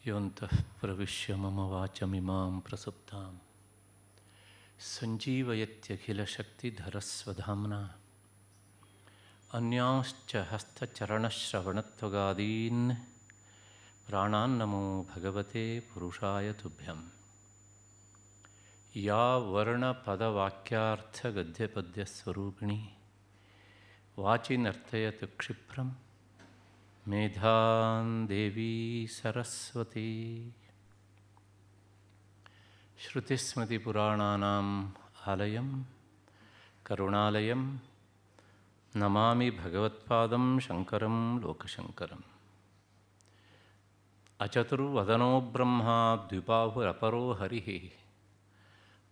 ಯೋಂತಃ ಪ್ರವಿಶ್ಯ ಮಮ ವಾಚಮಿಮಾಂ ಪ್ರಸುಪ್ತಾಂ ಸಂಜೀವಯತ್ಯಖಿಲಶಕ್ತಿಧರಸ್ವಧಾಮ್ನಾ ಅನ್ಯಾಂಶ್ಚ ಹಸ್ತಚರಣಶ್ರವಣತ್ವಗಾದೀನ್ ಪ್ರಾಣಾನ್ನಮೋ ಭಗವತೆ ಪುರುಷಾಯ ತುಭ್ಯಂ. ಯಾ ವರ್ಣಪದವಾಕ್ಯಾರ್ಥಗದ್ಯಪದ್ಯಸ್ವರೂಪಿಣಿ ವಾಚಿ ನರ್ತಯತು ಕ್ಷಿಪ್ರಂ ಮೇಧಾಂ ದೇವಿ ಸರಸ್ವತಿ. ಶ್ರುತಿಸ್ಮೃತಿಪುರಾಣಾನಾಂ ಆಲಯಂ ಕರುಣಾಲಯಂ ನಮಾಮಿ ಭಗವತ್ಪಾದಂ ಶಂಕರಂ ಲೋಕಶಂಕರಂ. ಅಚತುರ್ವದನೋ ಬ್ರಹ್ಮ ದ್ವಿಬಾಹುರಪರೋ ಹರಿಃ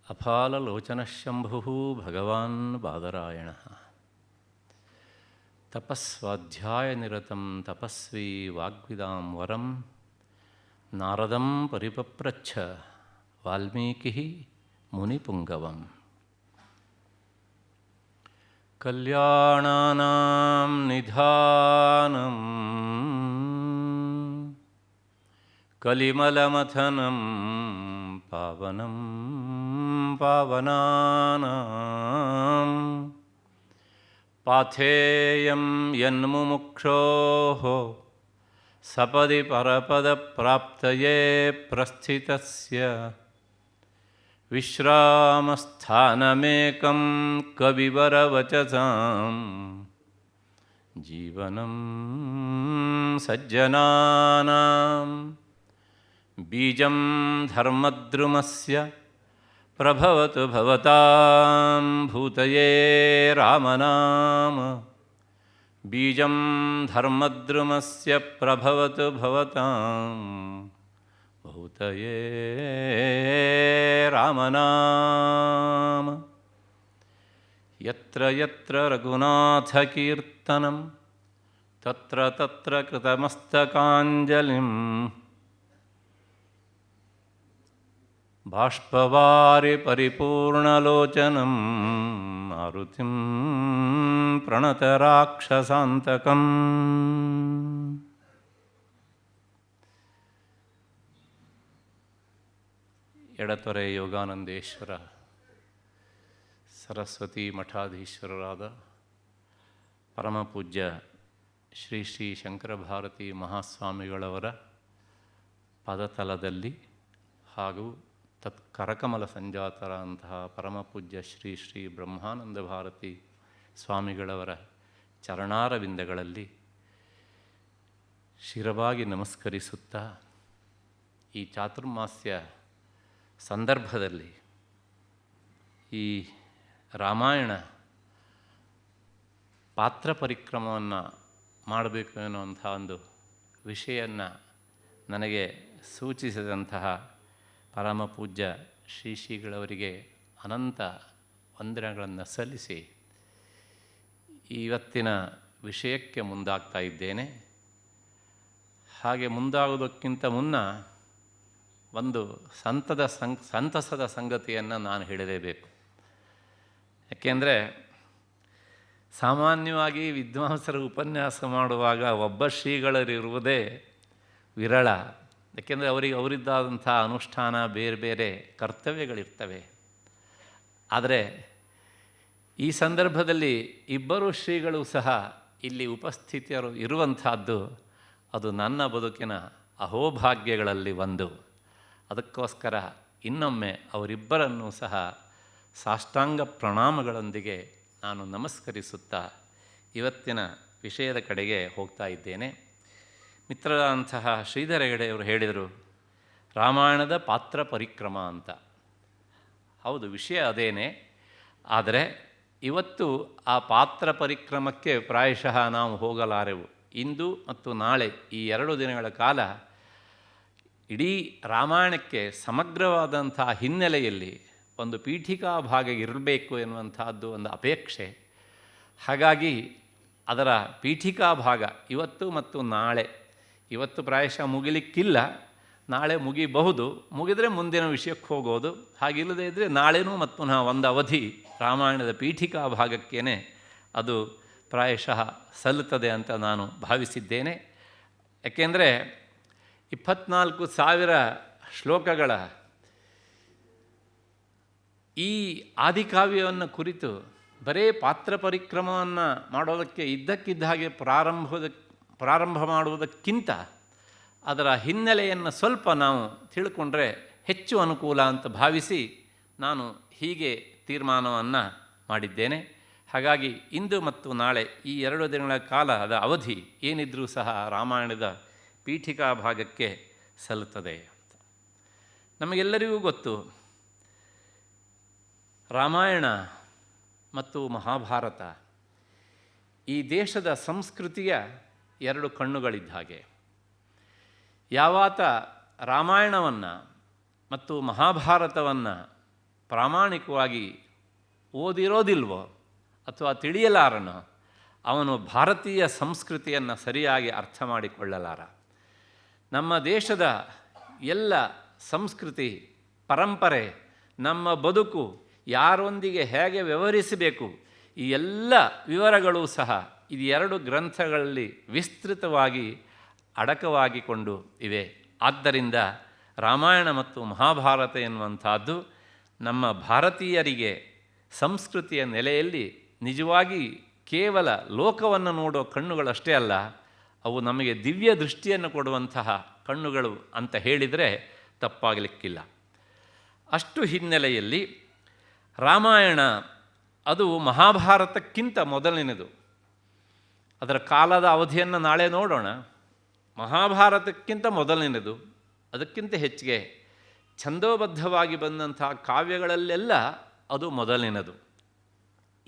ಅಫಾಲಲೋಚನಶಂಭುಃ ಭಗವಾನ್ ಬಾದರಾಯಣಃ. ತಪಸ್ವಾಧ್ಯಾಯನಿರತಂ ತಪಸ್ವಿ ವಾಗ್ವಿದಾಂ ವರಂ ನಾರದಂ ಪರಿಪಪ್ರಚ್ಛ ವಾಲ್ಮೀಕಿಃ ಮುನಿಪುಂಗವಂ. ಕಲ್ಯಾಣಾನಾಂ ನಿಧಾನಂ ಕಲಿಮಲಮಥನಂ ಪಾವನಂ ಪಾವನಾನಾಂ ಪಾಥೇಯಂ ಯನ್ಮುಮುಕ್ಷೋಃ ಸಪದಿ ಪರಪದಪ್ರಾಪ್ತಯೇ ಪ್ರಸ್ಥಿತಸ್ಯ ವಿಶ್ರಾಮಸ್ಥಾನಮೇಕಂ ಕವಿವರವಚಸಾಂ ಜೀವನಂ ಸಜ್ಜನಾನಾಂ ಬೀಜಂ ಧರ್ಮದ್ರುಮಸ್ಯ ಪ್ರಭವತು ಭವತಾಂ ಭೂತಯೇ ರಾಮನಾಮ. ಬೀಜಂ ಧರ್ಮದ್ರುಮಸ್ಯ ಪ್ರಭವತು ಭವತಾಂ ಭೂತಯೇ ರಾಮನಾಮ. ಯತ್ರ ಯತ್ರ ರಘುನಾಥಕೀರ್ತನಂ ತತ್ರ ತತ್ರ ಕೃತಮಸ್ತಕಾಂಜಲಿಂ ಬಾಷ್ಪವಾರಿ ಪರಿಪೂರ್ಣಲೋಚನಂ ಮಾರುತಿಂ ಪ್ರಣತರಾಕ್ಷಸಾಂತಕಂ. ಎಡತೊರೆ ಯೋಗಾನಂದೇಶ್ವರ ಸರಸ್ವತಿ ಮಠಾಧೀಶ್ವರರಾದ ಪರಮಪೂಜ್ಯ ಶ್ರೀ ಶ್ರೀ ಶಂಕರ ಭಾರತಿ ಮಹಾಸ್ವಾಮಿಗಳವರ ಪದತಲದಲ್ಲಿ ಹಾಗೂ ಕರಕಮಲ ಸಂಜಾತರ ಅಂತಹ ಪರಮಪೂಜ್ಯ ಶ್ರೀ ಶ್ರೀ ಬ್ರಹ್ಮಾನಂದ ಭಾರತಿ ಸ್ವಾಮಿಗಳವರ ಚರಣಾರವಿಂದಗಳಲ್ಲಿ ಶಿರವಾಗಿ ನಮಸ್ಕರಿಸುತ್ತಾ, ಈ ಚಾತುರ್ಮಾಸ್ಯ ಸಂದರ್ಭದಲ್ಲಿ ಈ ರಾಮಾಯಣ ಪಾತ್ರ ಪರಿಕ್ರಮವನ್ನು ಮಾಡಬೇಕು ಎನ್ನುವಂಥ ಒಂದು ವಿಷಯವನ್ನು ನನಗೆ ಸೂಚಿಸಿದಂತಹ ಪರಮಪೂಜ್ಯ ಶ್ರೀ ಶ್ರೀಗಳವರಿಗೆ ಅನಂತ ವಂದನೆಗಳನ್ನು ಸಲ್ಲಿಸಿ ಇವತ್ತಿನ ವಿಷಯಕ್ಕೆ ಮುಂದಾಗ್ತಾ ಇದ್ದೇನೆ. ಹಾಗೆ ಮುಂದಾಗುವುದಕ್ಕಿಂತ ಮುನ್ನ ಒಂದು ಸಂತಸದ ಸಂಗತಿಯನ್ನು ನಾನು ಹೇಳಲೇಬೇಕು. ಯಾಕೆಂದರೆ ಸಾಮಾನ್ಯವಾಗಿ ವಿದ್ವಾಂಸರು ಉಪನ್ಯಾಸ ಮಾಡುವಾಗ ಒಬ್ಬ ಶ್ರೀಗಳರಿರುವುದೇ ವಿರಳ. ಯಾಕೆಂದರೆ ಅವರಿದ್ದಾದಂಥ ಅನುಷ್ಠಾನ ಬೇರೆ ಬೇರೆ ಕರ್ತವ್ಯಗಳಿರ್ತವೆ. ಆದರೆ ಈ ಸಂದರ್ಭದಲ್ಲಿ ಇಬ್ಬರು ಶ್ರೀಗಳು ಸಹ ಇಲ್ಲಿ ಉಪಸ್ಥಿತಿಯರು ಇರುವಂಥದ್ದು ಅದು ನನ್ನ ಬದುಕಿನ ಅಹೋಭಾಗ್ಯಗಳಲ್ಲಿ ಒಂದು. ಅದಕ್ಕೋಸ್ಕರ ಇನ್ನೊಮ್ಮೆ ಅವರಿಬ್ಬರನ್ನೂ ಸಹ ಸಾಷ್ಟಾಂಗ ಪ್ರಣಾಮಗಳೊಂದಿಗೆ ನಾನು ನಮಸ್ಕರಿಸುತ್ತಾ ಇವತ್ತಿನ ವಿಷಯದ ಕಡೆಗೆ ಹೋಗ್ತಾ ಇದ್ದೇನೆ. ಮಿತ್ರರಂತಹ ಶ್ರೀಧರ ಹೆಗಡೆಯವರು ಹೇಳಿದರು, ರಾಮಾಯಣದ ಪಾತ್ರ ಪರಿಕ್ರಮ ಅಂತ. ಹೌದು, ವಿಷಯ ಅದೇನೇ. ಆದರೆ ಇವತ್ತು ಆ ಪಾತ್ರ ಪರಿಕ್ರಮಕ್ಕೆ ಪ್ರಾಯಶಃ ನಾವು ಹೋಗಲಾರೆವು. ಇಂದು ಮತ್ತು ನಾಳೆ ಈ 2 ದಿನಗಳ ಕಾಲ ಇಡೀ ರಾಮಾಯಣಕ್ಕೆ ಸಮಗ್ರವಾದಂಥ ಹಿನ್ನೆಲೆಯಲ್ಲಿ ಒಂದು ಪೀಠಿಕಾ ಭಾಗ ಇರಬೇಕು ಎನ್ನುವಂಥದ್ದು ಒಂದು ಅಪೇಕ್ಷೆ. ಹಾಗಾಗಿ ಅದರ ಪೀಠಿಕಾ ಭಾಗ ಇವತ್ತು ಮತ್ತು ನಾಳೆ, ಇವತ್ತು ಪ್ರಾಯಶಃ ಮುಗಿಲಿಕ್ಕಿಲ್ಲ, ನಾಳೆ ಮುಗಿಬಹುದು, ಮುಗಿದರೆ ಮುಂದಿನ ವಿಷಯಕ್ಕೆ ಹೋಗೋದು. ಹಾಗಿಲ್ಲದೇ ಇದ್ದರೆ ನಾಳೆನೂ ಮತ್ತು ಪುನಃ ಒಂದು ಅವಧಿ ರಾಮಾಯಣದ ಪೀಠಿಕಾ ಭಾಗಕ್ಕೇ ಅದು ಪ್ರಾಯಶಃ ಸಲ್ಲುತ್ತದೆ ಅಂತ ನಾನು ಭಾವಿಸಿದ್ದೇನೆ. ಯಾಕೆಂದರೆ 24,000 ಶ್ಲೋಕಗಳ ಈ ಆದಿಕಾವ್ಯವನ್ನು ಕುರಿತು ಬರೇ ಪಾತ್ರ ಪರಿಕ್ರಮವನ್ನು ಮಾಡೋದಕ್ಕೆ ಇದ್ದಕ್ಕಿದ್ದ ಹಾಗೆ ಪ್ರಾರಂಭ ಮಾಡುವುದಕ್ಕಿಂತ ಅದರ ಹಿನ್ನೆಲೆಯನ್ನು ಸ್ವಲ್ಪ ನಾವು ತಿಳ್ಕೊಂಡ್ರೆ ಹೆಚ್ಚು ಅನುಕೂಲ ಅಂತ ಭಾವಿಸಿ ನಾನು ಹೀಗೆ ತೀರ್ಮಾನವನ್ನು ಮಾಡಿದ್ದೇನೆ. ಹಾಗಾಗಿ ಇಂದು ಮತ್ತು ನಾಳೆ ಈ 2 ದಿನಗಳ ಕಾಲದ ಅವಧಿ ಏನಿದ್ರೂ ಸಹ ರಾಮಾಯಣದ ಪೀಠಿಕಾ ಭಾಗಕ್ಕೆ ಸಲ್ಲುತ್ತದೆ ಅಂತ. ನಮಗೆಲ್ಲರಿಗೂ ಗೊತ್ತು, ರಾಮಾಯಣ ಮತ್ತು ಮಹಾಭಾರತ ಈ ದೇಶದ ಸಂಸ್ಕೃತಿಯ 2 ಕಣ್ಣುಗಳಿದ್ದ ಹಾಗೆ. ಯಾವಾತ ರಾಮಾಯಣವನ್ನು ಮತ್ತು ಮಹಾಭಾರತವನ್ನು ಪ್ರಾಮಾಣಿಕವಾಗಿ ಓದಿರೋದಿಲ್ವೋ ಅಥವಾ ತಿಳಿಯಲಾರನೋ ಅವನು ಭಾರತೀಯ ಸಂಸ್ಕೃತಿಯನ್ನು ಸರಿಯಾಗಿ ಅರ್ಥ ಮಾಡಿಕೊಳ್ಳಲಾರ. ನಮ್ಮ ದೇಶದ ಎಲ್ಲ ಸಂಸ್ಕೃತಿ, ಪರಂಪರೆ, ನಮ್ಮ ಬದುಕು, ಯಾರೊಂದಿಗೆ ಹೇಗೆ ವ್ಯವಹರಿಸಬೇಕು, ಈ ಎಲ್ಲ ವಿವರಗಳು ಸಹ ಇದು 2 ಗ್ರಂಥಗಳಲ್ಲಿ ವಿಸ್ತೃತವಾಗಿ ಅಡಕವಾಗಿಕೊಂಡು ಇವೆ. ಆದ್ದರಿಂದ ರಾಮಾಯಣ ಮತ್ತು ಮಹಾಭಾರತ ಎನ್ನುವಂಥದ್ದು ನಮ್ಮ ಭಾರತೀಯರಿಗೆ ಸಂಸ್ಕೃತಿಯ ನೆಲೆಯಲ್ಲಿ ನಿಜವಾಗಿ ಕೇವಲ ಲೋಕವನ್ನು ನೋಡೋ ಕಣ್ಣುಗಳಷ್ಟೇ ಅಲ್ಲ, ಅವು ನಮಗೆ ದಿವ್ಯ ದೃಷ್ಟಿಯನ್ನು ಕೊಡುವಂತಹ ಕಣ್ಣುಗಳು ಅಂತ ಹೇಳಿದರೆ ತಪ್ಪಾಗಲಿಕ್ಕಿಲ್ಲ. ಅಷ್ಟು ಹಿನ್ನೆಲೆಯಲ್ಲಿ ರಾಮಾಯಣ ಅದು ಮಹಾಭಾರತಕ್ಕಿಂತ ಮೊದಲಿನದು. ಅದರ ಕಾಲದ ಅವಧಿಯನ್ನು ನಾಳೆ ನೋಡೋಣ. ಮಹಾಭಾರತಕ್ಕಿಂತ ಮೊದಲಿನದು, ಅದಕ್ಕಿಂತ ಹೆಚ್ಚಿಗೆ ಛಂದೋಬದ್ಧವಾಗಿ ಬಂದಂಥ ಕಾವ್ಯಗಳಲ್ಲೆಲ್ಲ ಅದು ಮೊದಲಿನದು.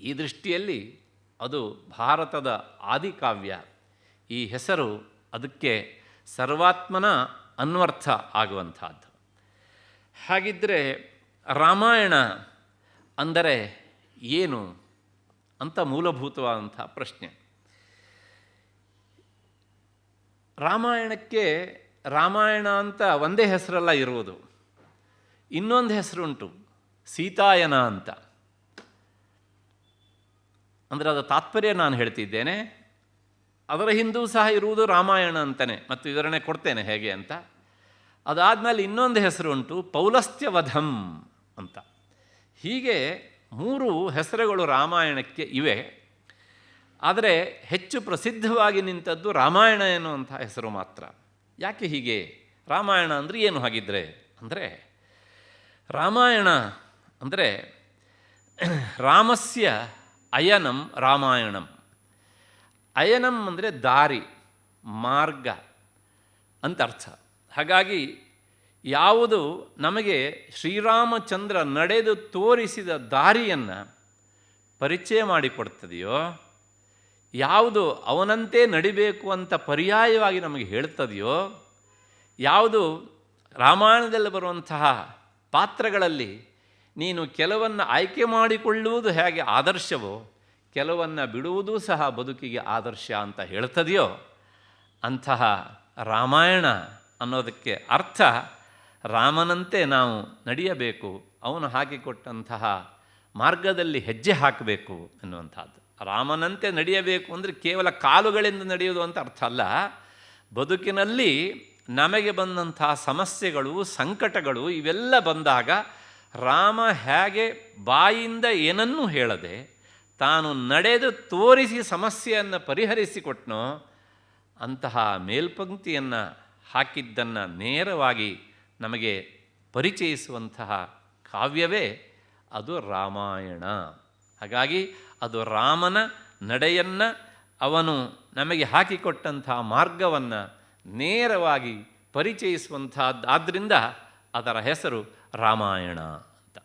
ಈ ದೃಷ್ಟಿಯಲ್ಲಿ ಅದು ಭಾರತದ ಆದಿಕಾವ್ಯ. ಈ ಹೆಸರು ಅದಕ್ಕೆ ಸರ್ವಾತ್ಮನ ಅನ್ವರ್ಥ ಆಗುವಂಥದ್ದು. ಹಾಗಿದ್ದರೆ ರಾಮಾಯಣ ಅಂದರೆ ಏನು ಅಂತ ಮೂಲಭೂತವಾದಂಥ ಪ್ರಶ್ನೆ. ರಾಮಾಯಣಕ್ಕೆ ರಾಮಾಯಣ ಅಂತ ಒಂದೇ ಹೆಸರಲ್ಲ ಇರುವುದು, ಇನ್ನೊಂದು ಹೆಸರುಂಟು, ಸೀತಾಯನ ಅಂತ. ಅಂದರೆ ಅದರ ತಾತ್ಪರ್ಯ ನಾನು ಹೇಳ್ತಿದ್ದೇನೆ. ಅದರ ಹಿಂದೂ ಸಹ ಇರುವುದು ರಾಮಾಯಣ ಅಂತಲೇ, ಮತ್ತು ವಿವರಣೆ ಕೊಡ್ತೇನೆ ಹೇಗೆ ಅಂತ. ಅದಾದಮೇಲೆ ಇನ್ನೊಂದು ಹೆಸರು ಉಂಟು, ಪೌಲಸ್ತ್ಯವಧಂ ಅಂತ. ಹೀಗೆ 3 ಹೆಸರುಗಳು ರಾಮಾಯಣಕ್ಕೆ ಇವೆ. ಆದರೆ ಹೆಚ್ಚು ಪ್ರಸಿದ್ಧವಾಗಿ ನಿಂತದ್ದು ರಾಮಾಯಣ ಎನ್ನುವಂಥ ಹೆಸರು ಮಾತ್ರ. ಯಾಕೆ ಹೀಗೆ? ರಾಮಾಯಣ ಅಂದರೆ ಏನು ಹಾಗಿದ್ರೆ? ಅಂದರೆ ರಾಮಾಯಣ ಅಂದರೆ ರಾಮಸ್ಯ ಅಯನಂ ರಾಮಾಯಣಂ. ಅಯನಂ ಅಂದರೆ ದಾರಿ, ಮಾರ್ಗ ಅಂತ ಅರ್ಥ. ಹಾಗಾಗಿ ಯಾವುದು ನಮಗೆ ಶ್ರೀರಾಮಚಂದ್ರ ನಡೆದು ತೋರಿಸಿದ ದಾರಿಯನ್ನು ಪರಿಚಯ ಮಾಡಿಕೊಡ್ತದೆಯೋ, ಯಾವುದು ಅವನಂತೆ ನಡಿಬೇಕು ಅಂತ ಪರ್ಯಾಯವಾಗಿ ನಮಗೆ ಹೇಳ್ತದೆಯೋ, ಯಾವುದು ರಾಮಾಯಣದಲ್ಲಿ ಬರುವಂತಹ ಪಾತ್ರಗಳಲ್ಲಿ ನೀನು ಕೆಲವನ್ನು ಆಯ್ಕೆ ಮಾಡಿಕೊಳ್ಳುವುದು ಹೇಗೆ ಆದರ್ಶವೋ, ಕೆಲವನ್ನು ಬಿಡುವುದೂ ಸಹ ಬದುಕಿಗೆ ಆದರ್ಶ ಅಂತ ಹೇಳ್ತದೆಯೋ, ಅಂತಹ ರಾಮಾಯಣ ಅನ್ನೋದಕ್ಕೆ ಅರ್ಥ ರಾಮನಂತೆ ನಾವು ನಡೆಯಬೇಕು, ಅವನು ಹಾಕಿಕೊಟ್ಟಂತಹ ಮಾರ್ಗದಲ್ಲಿ ಹೆಜ್ಜೆ ಹಾಕಬೇಕು ಎನ್ನುವಂಥದ್ದು. ರಾಮನಂತೆ ನಡೆಯಬೇಕು ಅಂದರೆ ಕೇವಲ ಕಾಲುಗಳಿಂದ ನಡೆಯೋದು ಅಂತ ಅರ್ಥ ಅಲ್ಲ. ಬದುಕಿನಲ್ಲಿ ನಮಗೆ ಬಂದಂಥ ಸಮಸ್ಯೆಗಳು, ಸಂಕಟಗಳು ಇವೆಲ್ಲ ಬಂದಾಗ ರಾಮ ಹೇಗೆ ಬಾಯಿಂದ ಏನನ್ನೂ ಹೇಳದೆ ತಾನು ನಡೆದು ತೋರಿಸಿ ಸಮಸ್ಯೆಯನ್ನು ಪರಿಹರಿಸಿಕೊಟ್ನೋ, ಅಂತಹ ಮೇಲ್ಪಂಕ್ತಿಯನ್ನು ಹಾಕಿದ್ದನ್ನು ನೇರವಾಗಿ ನಮಗೆ ಪರಿಚಯಿಸುವಂತಹ ಕಾವ್ಯವೇ ಅದು ರಾಮಾಯಣ. ಹಾಗಾಗಿ ಅದು ರಾಮನ ನಡೆಯನ್ನು, ಅವನು ನಮಗೆ ಹಾಕಿಕೊಟ್ಟಂಥ ಮಾರ್ಗವನ್ನು ನೇರವಾಗಿ ಪರಿಚಯಿಸುವಂಥದ್ದು. ಆದ್ದರಿಂದ ಅದರ ಹೆಸರು ರಾಮಾಯಣ ಅಂತ.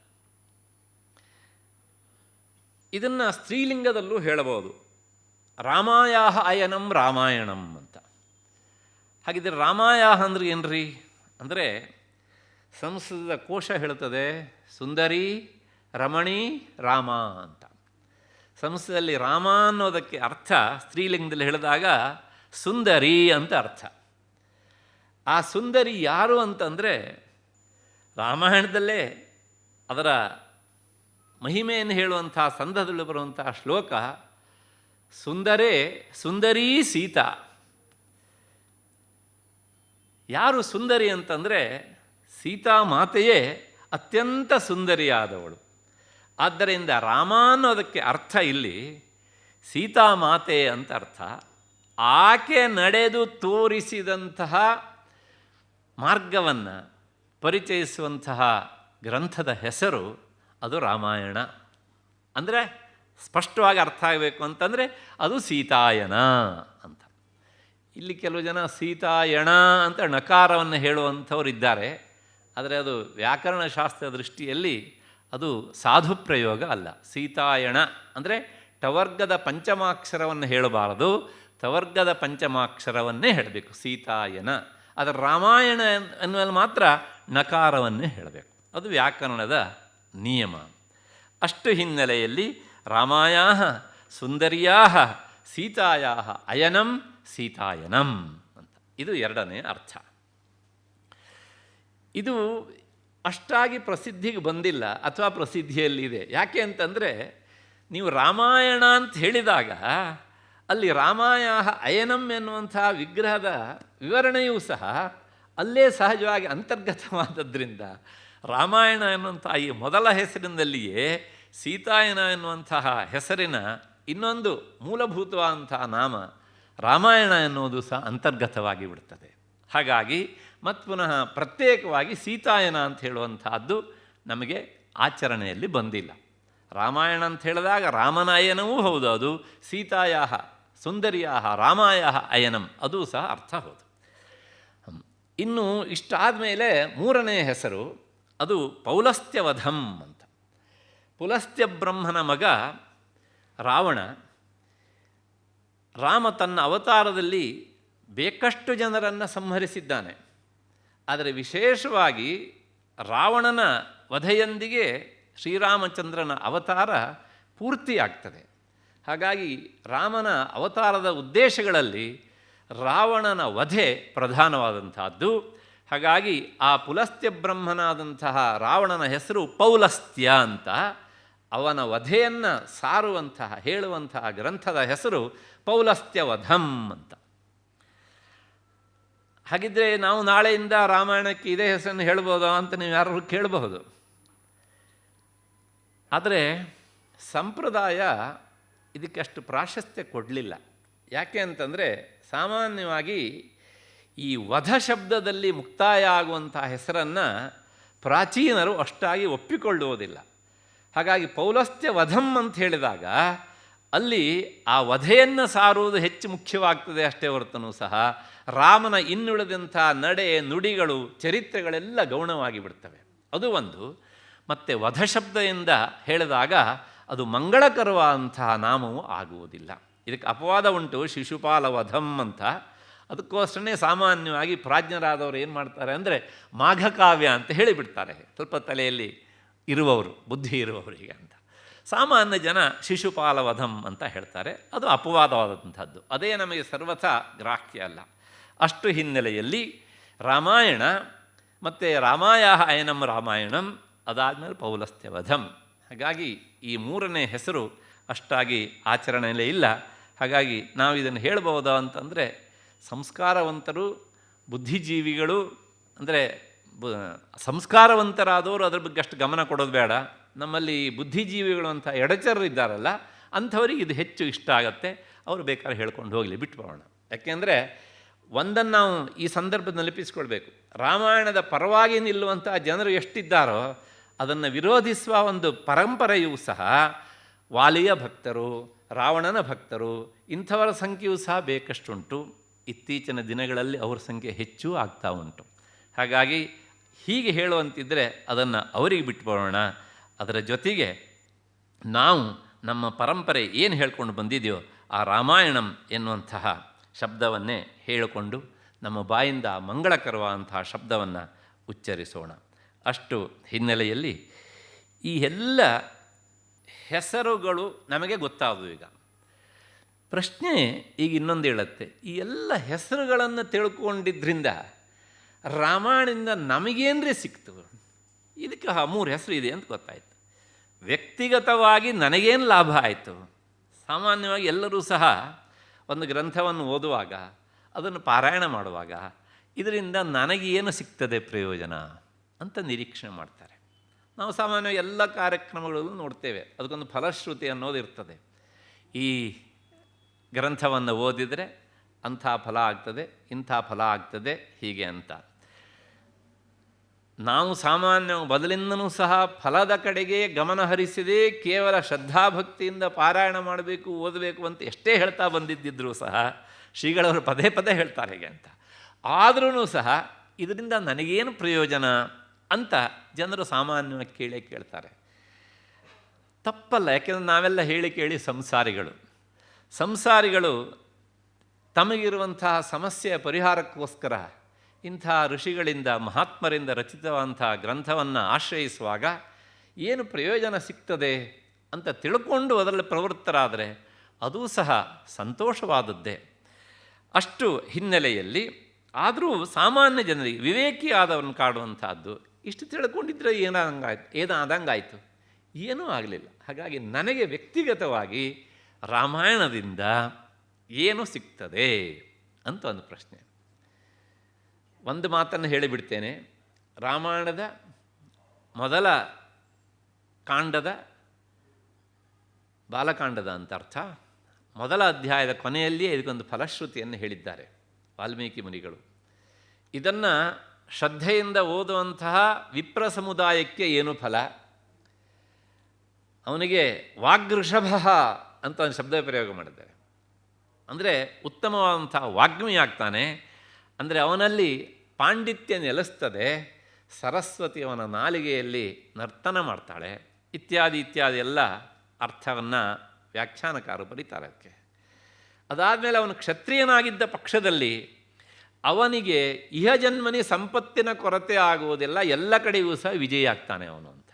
ಇದನ್ನು ಸ್ತ್ರೀಲಿಂಗದಲ್ಲೂ ಹೇಳಬಹುದು, ರಾಮಾಯಾಹ ಅಯನಂ ರಾಮಾಯಣಂ ಅಂತ. ಹಾಗಿದ್ರೆ ರಾಮಾಯಾಹ ಅಂದ್ರೆ ಏನ್ರಿ ಅಂದರೆ, ಸಂಸ್ಕೃತದ ಕೋಶ ಹೇಳ್ತದೆ ಸುಂದರಿ ರಮಣಿ ರಾಮ ಅಂತ. ಸಂಸ್ಕೃತದಲ್ಲಿ ರಾಮ ಅನ್ನೋದಕ್ಕೆ ಅರ್ಥ ಸ್ತ್ರೀಲಿಂಗದಲ್ಲಿ ಹೇಳಿದಾಗ ಸುಂದರಿ ಅಂತ ಅರ್ಥ. ಆ ಸುಂದರಿ ಯಾರು ಅಂತಂದರೆ, ರಾಮಾಯಣದಲ್ಲೇ ಅದರ ಮಹಿಮೆಯನ್ನು ಹೇಳುವಂಥ ಸಂದರ್ಭದಲ್ಲಿ ಬರುವಂಥ ಶ್ಲೋಕ ಸುಂದರೇ ಸುಂದರೀ ಸೀತಾ. ಯಾರು ಸುಂದರಿ ಅಂತಂದರೆ ಸೀತಾಮಾತೆಯೇ ಅತ್ಯಂತ ಸುಂದರಿಯಾದವಳು. ಆದ್ದರಿಂದ ರಾಮ ಅನ್ನೋದಕ್ಕೆ ಅರ್ಥ ಇಲ್ಲಿ ಸೀತಾಮಾತೆ ಅಂತ ಅರ್ಥ. ಆಕೆ ನಡೆದು ತೋರಿಸಿದಂತಹ ಮಾರ್ಗವನ್ನು ಪರಿಚಯಿಸುವಂತಹ ಗ್ರಂಥದ ಹೆಸರು ಅದು ರಾಮಾಯಣ. ಅಂದರೆ ಸ್ಪಷ್ಟವಾಗಿ ಅರ್ಥ ಆಗಬೇಕು ಅಂತಂದರೆ ಅದು ಸೀತಾಯನ ಅಂತ. ಇಲ್ಲಿ ಕೆಲವು ಜನ ಸೀತಾಯಣ ಅಂತ ನಕಾರವನ್ನು ಹೇಳುವಂಥವ್ರು ಇದ್ದಾರೆ. ಆದರೆ ಅದು ವ್ಯಾಕರಣಶಾಸ್ತ್ರ ದೃಷ್ಟಿಯಲ್ಲಿ ಅದು ಸಾಧು ಪ್ರಯೋಗ ಅಲ್ಲ. ಸೀತಾಯಣ ಅಂದರೆ ಟವರ್ಗದ ಪಂಚಮಾಕ್ಷರವನ್ನು ಹೇಳಬಾರದು, ತವರ್ಗದ ಪಂಚಮಾಕ್ಷರವನ್ನೇ ಹೇಳಬೇಕು ಸೀತಾಯನ. ಅದರ ರಾಮಾಯಣ ಅನ್ನುವಲ್ಲಿ ಮಾತ್ರ ನಕಾರವನ್ನೇ ಹೇಳಬೇಕು. ಅದು ವ್ಯಾಕರಣದ ನಿಯಮ. ಅಷ್ಟು ಹಿನ್ನೆಲೆಯಲ್ಲಿ ರಾಮಾಯಾ ಸುಂದರ್ಯಾ ಸೀತಾಯಾ ಅಯನಂ ಸೀತಾಯನಂ ಅಂತ ಇದು ಎರಡನೇ ಅರ್ಥ. ಇದು ಅಷ್ಟಾಗಿ ಪ್ರಸಿದ್ಧಿಗೆ ಬಂದಿಲ್ಲ ಅಥವಾ ಪ್ರಸಿದ್ಧಿಯಲ್ಲಿದೆ. ಯಾಕೆ ಅಂತಂದರೆ ನೀವು ರಾಮಾಯಣ ಅಂತ ಹೇಳಿದಾಗ ಅಲ್ಲಿ ರಾಮಾಯ ಅಯನಂ ಎನ್ನುವಂಥ ವಿಗ್ರಹದ ವಿವರಣೆಯೂ ಸಹ ಅಲ್ಲೇ ಸಹಜವಾಗಿ ಅಂತರ್ಗತವಾದದ್ರಿಂದ ರಾಮಾಯಣ ಎನ್ನುವಂಥ ಈ ಮೊದಲ ಹೆಸರಿನಲ್ಲಿಯೇ ಸೀತಾಯನ ಎನ್ನುವಂತಹ ಹೆಸರಿನ ಇನ್ನೊಂದು ಮೂಲಭೂತವಾದಂತಹ ನಾಮ ರಾಮಾಯಣ ಎನ್ನುವುದು ಸಹ ಅಂತರ್ಗತವಾಗಿ ಬಿಡ್ತದೆ. ಹಾಗಾಗಿ ಮತ್ತು ಪುನಃ ಪ್ರತ್ಯೇಕವಾಗಿ ಸೀತಾಯನ ಅಂತ ಹೇಳುವಂತಹದ್ದು ನಮಗೆ ಆಚರಣೆಯಲ್ಲಿ ಬಂದಿಲ್ಲ. ರಾಮಾಯಣ ಅಂತ ಹೇಳಿದಾಗ ರಾಮನ ಅಯನವೂ ಹೌದು, ಅದು ಸೀತಾಯಾ ಸುಂದರಿಯಾ ರಾಮಾಯ ಅಯನಂ ಅದು ಸಹ ಅರ್ಥ ಹೌದು. ಇನ್ನು ಇಷ್ಟಾದ ಮೇಲೆ ಮೂರನೇ ಹೆಸರು ಅದು ಪೌಲಸ್ತ್ಯವಧಂ ಅಂತ. ಪುಲಸ್ತ್ಯ ಬ್ರಹ್ಮನ ಮಗ ರಾವಣ. ರಾಮ ತನ್ನ ಅವತಾರದಲ್ಲಿ ಬೇಕಷ್ಟು ಜನರನ್ನು ಸಂಹರಿಸಿದ್ದಾನೆ. ಆದರೆ ವಿಶೇಷವಾಗಿ ರಾವಣನ ವಧೆಯೊಂದಿಗೆ ಶ್ರೀರಾಮಚಂದ್ರನ ಅವತಾರ ಪೂರ್ತಿಯಾಗ್ತದೆ. ಹಾಗಾಗಿ ರಾಮನ ಅವತಾರದ ಉದ್ದೇಶಗಳಲ್ಲಿ ರಾವಣನ ವಧೆ ಪ್ರಧಾನವಾದಂತಹದ್ದು. ಹಾಗಾಗಿ ಆ ಪುಲಸ್ತ್ಯ ಬ್ರಹ್ಮನಾದಂತಹ ರಾವಣನ ಹೆಸರು ಪೌಲಸ್ತ್ಯ ಅಂತ. ಅವನ ವಧೆಯನ್ನು ಸಾರುವಂತಹ ಹೇಳುವಂತಹ ಗ್ರಂಥದ ಹೆಸರು ಪೌಲಸ್ತ್ಯವಧಂ ಅಂತ. ಹಾಗಿದ್ದರೆ ನಾವು ನಾಳೆಯಿಂದ ರಾಮಾಯಣಕ್ಕೆ ಇದೇ ಹೆಸರನ್ನು ಹೇಳ್ಬೋದಾ ಅಂತ ನೀವು ಯಾರು ಕೇಳಬಹುದು. ಆದರೆ ಸಂಪ್ರದಾಯ ಇದಕ್ಕೆ ಅಷ್ಟು ಪ್ರಾಶಸ್ತ್ಯ ಕೊಡಲಿಲ್ಲ. ಯಾಕೆ ಅಂತಂದರೆ ಸಾಮಾನ್ಯವಾಗಿ ಈ ವಧ ಶಬ್ದದಲ್ಲಿ ಮುಕ್ತಾಯ ಆಗುವಂಥ ಹೆಸರನ್ನು ಪ್ರಾಚೀನರು ಅಷ್ಟಾಗಿ ಒಪ್ಪಿಕೊಳ್ಳುವುದಿಲ್ಲ. ಹಾಗಾಗಿ ಪೌಲಸ್ತ್ಯ ವಧಂ ಅಂತ ಹೇಳಿದಾಗ ಅಲ್ಲಿ ಆ ವಧೆಯನ್ನು ಸಾರುವುದು ಹೆಚ್ಚು ಮುಖ್ಯವಾಗ್ತದೆ ಅಷ್ಟೇ ಹೊರತನೂ ಸಹ ರಾಮನ ಇನ್ನುಳಿದಂಥ ನಡೆ ನುಡಿಗಳು ಚರಿತ್ರೆಗಳೆಲ್ಲ ಗೌಣವಾಗಿ ಬಿಡ್ತವೆ. ಅದು ಒಂದು. ಮತ್ತು ವಧ ಶಬ್ದದಿಂದ ಹೇಳಿದಾಗ ಅದು ಮಂಗಳಕರವಾದಂತಹ ನಾಮವೂ ಆಗುವುದಿಲ್ಲ. ಇದಕ್ಕೆ ಅಪವಾದ ಉಂಟು, ಶಿಶುಪಾಲ ವಧಂ ಅಂತ. ಅದಕ್ಕೋಸ್ಕರನೇ ಸಾಮಾನ್ಯವಾಗಿ ಪ್ರಾಜ್ಞರಾದವರು ಏನು ಮಾಡ್ತಾರೆ ಅಂದರೆ ಮಾಘಕಾವ್ಯ ಅಂತ ಹೇಳಿಬಿಡ್ತಾರೆ, ಸ್ವಲ್ಪ ತಲೆಯಲ್ಲಿ ಇರುವವರು, ಬುದ್ಧಿ ಇರುವವರಿಗೆ ಅಂತ. ಸಾಮಾನ್ಯ ಜನ ಶಿಶುಪಾಲ ವಧಂ ಅಂತ ಹೇಳ್ತಾರೆ. ಅದು ಅಪವಾದವಾದಂಥದ್ದು, ಅದೇ ನಮಗೆ ಸರ್ವಥಾ ಗ್ರಾಹ್ಯ ಅಲ್ಲ. ಅಷ್ಟು ಹಿನ್ನೆಲೆಯಲ್ಲಿ ರಾಮಾಯಣ ಮತ್ತು ರಾಮಾಯ ಅಯನಂ ರಾಮಾಯಣಂ, ಅದಾದಮೇಲೆ ಪೌಲಸ್ತ್ಯವಧಂ. ಹಾಗಾಗಿ ಈ ಮೂರನೇ ಹೆಸರು ಅಷ್ಟಾಗಿ ಆಚರಣೆಯಲ್ಲೇ ಇಲ್ಲ. ಹಾಗಾಗಿ ನಾವು ಇದನ್ನು ಹೇಳ್ಬೋದಾ ಅಂತಂದರೆ ಸಂಸ್ಕಾರವಂತರು ಬುದ್ಧಿಜೀವಿಗಳು ಅಂದರೆ ಸಂಸ್ಕಾರವಂತರಾದವರು ಅದ್ರ ಬಗ್ಗೆ ಅಷ್ಟು ಗಮನ ಕೊಡೋದು ಬೇಡ. ನಮ್ಮಲ್ಲಿ ಬುದ್ಧಿಜೀವಿಗಳು ಅಂತ ಎಡಚರರು ಇದ್ದಾರಲ್ಲ, ಅಂಥವರಿಗೆ ಇದು ಹೆಚ್ಚು ಇಷ್ಟ ಆಗತ್ತೆ. ಅವರು ಬೇಕಾದ್ರೆ ಹೇಳ್ಕೊಂಡು ಹೋಗಲಿ, ಬಿಟ್ಬಿಡೋಣ. ಯಾಕೆಂದರೆ ಒಂದನ್ನು ನಾವು ಈ ಸಂದರ್ಭದಲ್ಲಿ ನೆನಪಿಸ್ಕೊಳ್ಬೇಕು. ರಾಮಾಯಣದ ಪರವಾಗಿ ನಿಲ್ಲುವಂಥ ಜನರು ಎಷ್ಟಿದ್ದಾರೋ ಅದನ್ನು ವಿರೋಧಿಸುವ ಒಂದು ಪರಂಪರೆಯೂ ಸಹ ವಾಲಿಯ ಭಕ್ತರು, ರಾವಣನ ಭಕ್ತರು, ಇಂಥವರ ಸಂಖ್ಯೆಯೂ ಸಹ ಬೇಕಷ್ಟುಂಟು. ಇತ್ತೀಚಿನ ದಿನಗಳಲ್ಲಿ ಅವರ ಸಂಖ್ಯೆ ಹೆಚ್ಚು ಆಗ್ತಾ ಉಂಟು. ಹಾಗಾಗಿ ಹೀಗೆ ಹೇಳುವಂತಿದ್ದರೆ ಅದನ್ನು ಅವರಿಗೆ ಬಿಟ್ಬಿಡೋಣ. ಅದರ ಜೊತೆಗೆ ನಾವು ನಮ್ಮ ಪರಂಪರೆ ಏನು ಹೇಳ್ಕೊಂಡು ಬಂದಿದೆಯೋ ಆ ರಾಮಾಯಣಂ ಎನ್ನುವಂತಹ ಶಬ್ದವನ್ನೇ ಹೇಳಿಕೊಂಡು ನಮ್ಮ ಬಾಯಿಂದ ಮಂಗಳಕರವಾದಂತಹ ಶಬ್ದವನ್ನು ಉಚ್ಚರಿಸೋಣ. ಅಷ್ಟು ಹಿನ್ನೆಲೆಯಲ್ಲಿ ಈ ಎಲ್ಲ ಹೆಸರುಗಳು ನಮಗೆ ಗೊತ್ತಾದವು. ಈಗ ಪ್ರಶ್ನೆ ಈಗ ಇನ್ನೊಂದು ಹೇಳುತ್ತೆ, ಈ ಎಲ್ಲ ಹೆಸರುಗಳನ್ನು ತಿಳ್ಕೊಂಡಿದ್ದರಿಂದ ರಾಮಾಯಣದಿಂದ ನಮಗೇನ್ರಿ ಸಿಕ್ತು? ಇದಕ್ಕೆ 3 ಹೆಸರು ಇದೆ ಅಂತ ಗೊತ್ತಾಯಿತು. ವ್ಯಕ್ತಿಗತವಾಗಿ ನನಗೇನು ಲಾಭ ಆಯಿತು? ಸಾಮಾನ್ಯವಾಗಿ ಎಲ್ಲರೂ ಸಹ ಒಂದು ಗ್ರಂಥವನ್ನು ಓದುವಾಗ, ಅದನ್ನು ಪಾರಾಯಣ ಮಾಡುವಾಗ ಇದರಿಂದ ನನಗೇನು ಸಿಗ್ತದೆ ಪ್ರಯೋಜನ ಅಂತ ನಿರೀಕ್ಷಣೆ ಮಾಡ್ತಾರೆ. ನಾವು ಸಾಮಾನ್ಯ ಎಲ್ಲ ಕಾರ್ಯಕ್ರಮಗಳಲ್ಲೂ ನೋಡ್ತೇವೆ, ಅದಕ್ಕೊಂದು ಫಲಶ್ರುತಿ ಅನ್ನೋದು ಇರ್ತದೆ. ಈ ಗ್ರಂಥವನ್ನು ಓದಿದರೆ ಅಂಥ ಫಲ ಆಗ್ತದೆ, ಇಂಥ ಫಲ ಆಗ್ತದೆ, ಹೀಗೆ ಅಂತ. ನಾವು ಸಾಮಾನ್ಯ ಮೊದಲಿಂದನೂ ಸಹ ಫಲದ ಕಡೆಗೆ ಗಮನ ಹರಿಸಿದೇ ಕೇವಲ ಶ್ರದ್ಧಾಭಕ್ತಿಯಿಂದ ಪಾರಾಯಣ ಮಾಡಬೇಕು, ಓದಬೇಕು ಅಂತ ಎಷ್ಟೇ ಹೇಳ್ತಾ ಬಂದಿದ್ದರೂ ಸಹ ಶ್ರೀಗಳವರು ಪದೇ ಪದೇ ಹೇಳ್ತಾರೆ ಹೇಗೆ ಅಂತ. ಆದ್ರೂ ಸಹ ಇದರಿಂದ ನನಗೇನು ಪ್ರಯೋಜನ ಅಂತ ಜನರು ಸಾಮಾನ್ಯವಾಗಿ ಕೇಳ್ತಾರೆ. ತಪ್ಪಲ್ಲ, ಯಾಕೆಂದರೆ ನಾವೆಲ್ಲ ಹೇಳಿ ಕೇಳಿ ಸಂಸಾರಿಗಳು ತಮಗಿರುವಂತಹ ಸಮಸ್ಯೆಯ ಪರಿಹಾರಕ್ಕೋಸ್ಕರ ಇಂಥ ಋಷಿಗಳಿಂದ ಮಹಾತ್ಮರಿಂದ ರಚಿತವಾದಂಥ ಗ್ರಂಥವನ್ನು ಆಶ್ರಯಿಸುವಾಗ ಏನು ಪ್ರಯೋಜನ ಸಿಗ್ತದೆ ಅಂತ ತಿಳ್ಕೊಂಡು ಅದರಲ್ಲಿ ಪ್ರವೃತ್ತರಾದರೆ ಅದೂ ಸಹ ಸಂತೋಷವಾದದ್ದೇ. ಅಷ್ಟು ಹಿನ್ನೆಲೆಯಲ್ಲಿ ಆದರೂ ಸಾಮಾನ್ಯ ಜನರಿಗೆ ವಿವೇಕಿ ಆದವರನ್ನು ಕಾಡುವಂಥದ್ದು ಇಷ್ಟು ತಿಳ್ಕೊಂಡಿದ್ರೆ ಏನಾದಂಗಾಯಿತು, ಏನೂ ಆಗಲಿಲ್ಲ. ಹಾಗಾಗಿ ನನಗೆ ವ್ಯಕ್ತಿಗತವಾಗಿ ರಾಮಾಯಣದಿಂದ ಏನು ಸಿಗ್ತದೆ ಅಂತ ಒಂದು ಪ್ರಶ್ನೆ. ಒಂದು ಮಾತನ್ನು ಹೇಳಿಬಿಡ್ತೇನೆ. ರಾಮಾಯಣದ ಮೊದಲ ಕಾಂಡದ, ಬಾಲಕಾಂಡದ ಅಂತ ಅರ್ಥ, ಮೊದಲ ಅಧ್ಯಾಯದ ಕೊನೆಯಲ್ಲಿಯೇ ಇದಕ್ಕೊಂದು ಫಲಶ್ರುತಿಯನ್ನು ಹೇಳಿದ್ದಾರೆ ವಾಲ್ಮೀಕಿ ಮುನಿಗಳು. ಇದನ್ನು ಶ್ರದ್ಧೆಯಿಂದ ಓದುವಂತಹ ವಿಪ್ರ ಸಮುದಾಯಕ್ಕೆ ಏನು ಫಲ, ಅವನಿಗೆ ವಾಗ್ಋಷಭ ಅಂತ ಒಂದು ಶಬ್ದ ಪ್ರಯೋಗ ಮಾಡಿದ್ದಾರೆ. ಅಂದರೆ ಉತ್ತಮವಾದಂಥ ವಾಗ್ಮಿ ಆಗ್ತಾನೆ, ಅಂದರೆ ಅವನಲ್ಲಿ ಪಾಂಡಿತ್ಯ ನೆಲೆಸ್ತದೆ, ಸರಸ್ವತಿ ಅವನ ನಾಲಿಗೆಯಲ್ಲಿ ನರ್ತನ ಮಾಡ್ತಾಳೆ, ಇತ್ಯಾದಿ ಎಲ್ಲ ಅರ್ಥವನ್ನು ವ್ಯಾಖ್ಯಾನಕಾರರು ಬರೀತಾರೆ ಅದಕ್ಕೆ. ಅದಾದಮೇಲೆ ಅವನು ಕ್ಷತ್ರಿಯನಾಗಿದ್ದ ಪಕ್ಷದಲ್ಲಿ ಅವನಿಗೆ ಇಹಜನ್ಮನಿ ಸಂಪತ್ತಿನ ಕೊರತೆ ಆಗುವುದಿಲ್ಲ, ಎಲ್ಲ ಕಡೆಯೂ ಸಹ ವಿಜಯ ಆಗ್ತಾನೆ ಅವನು ಅಂತ.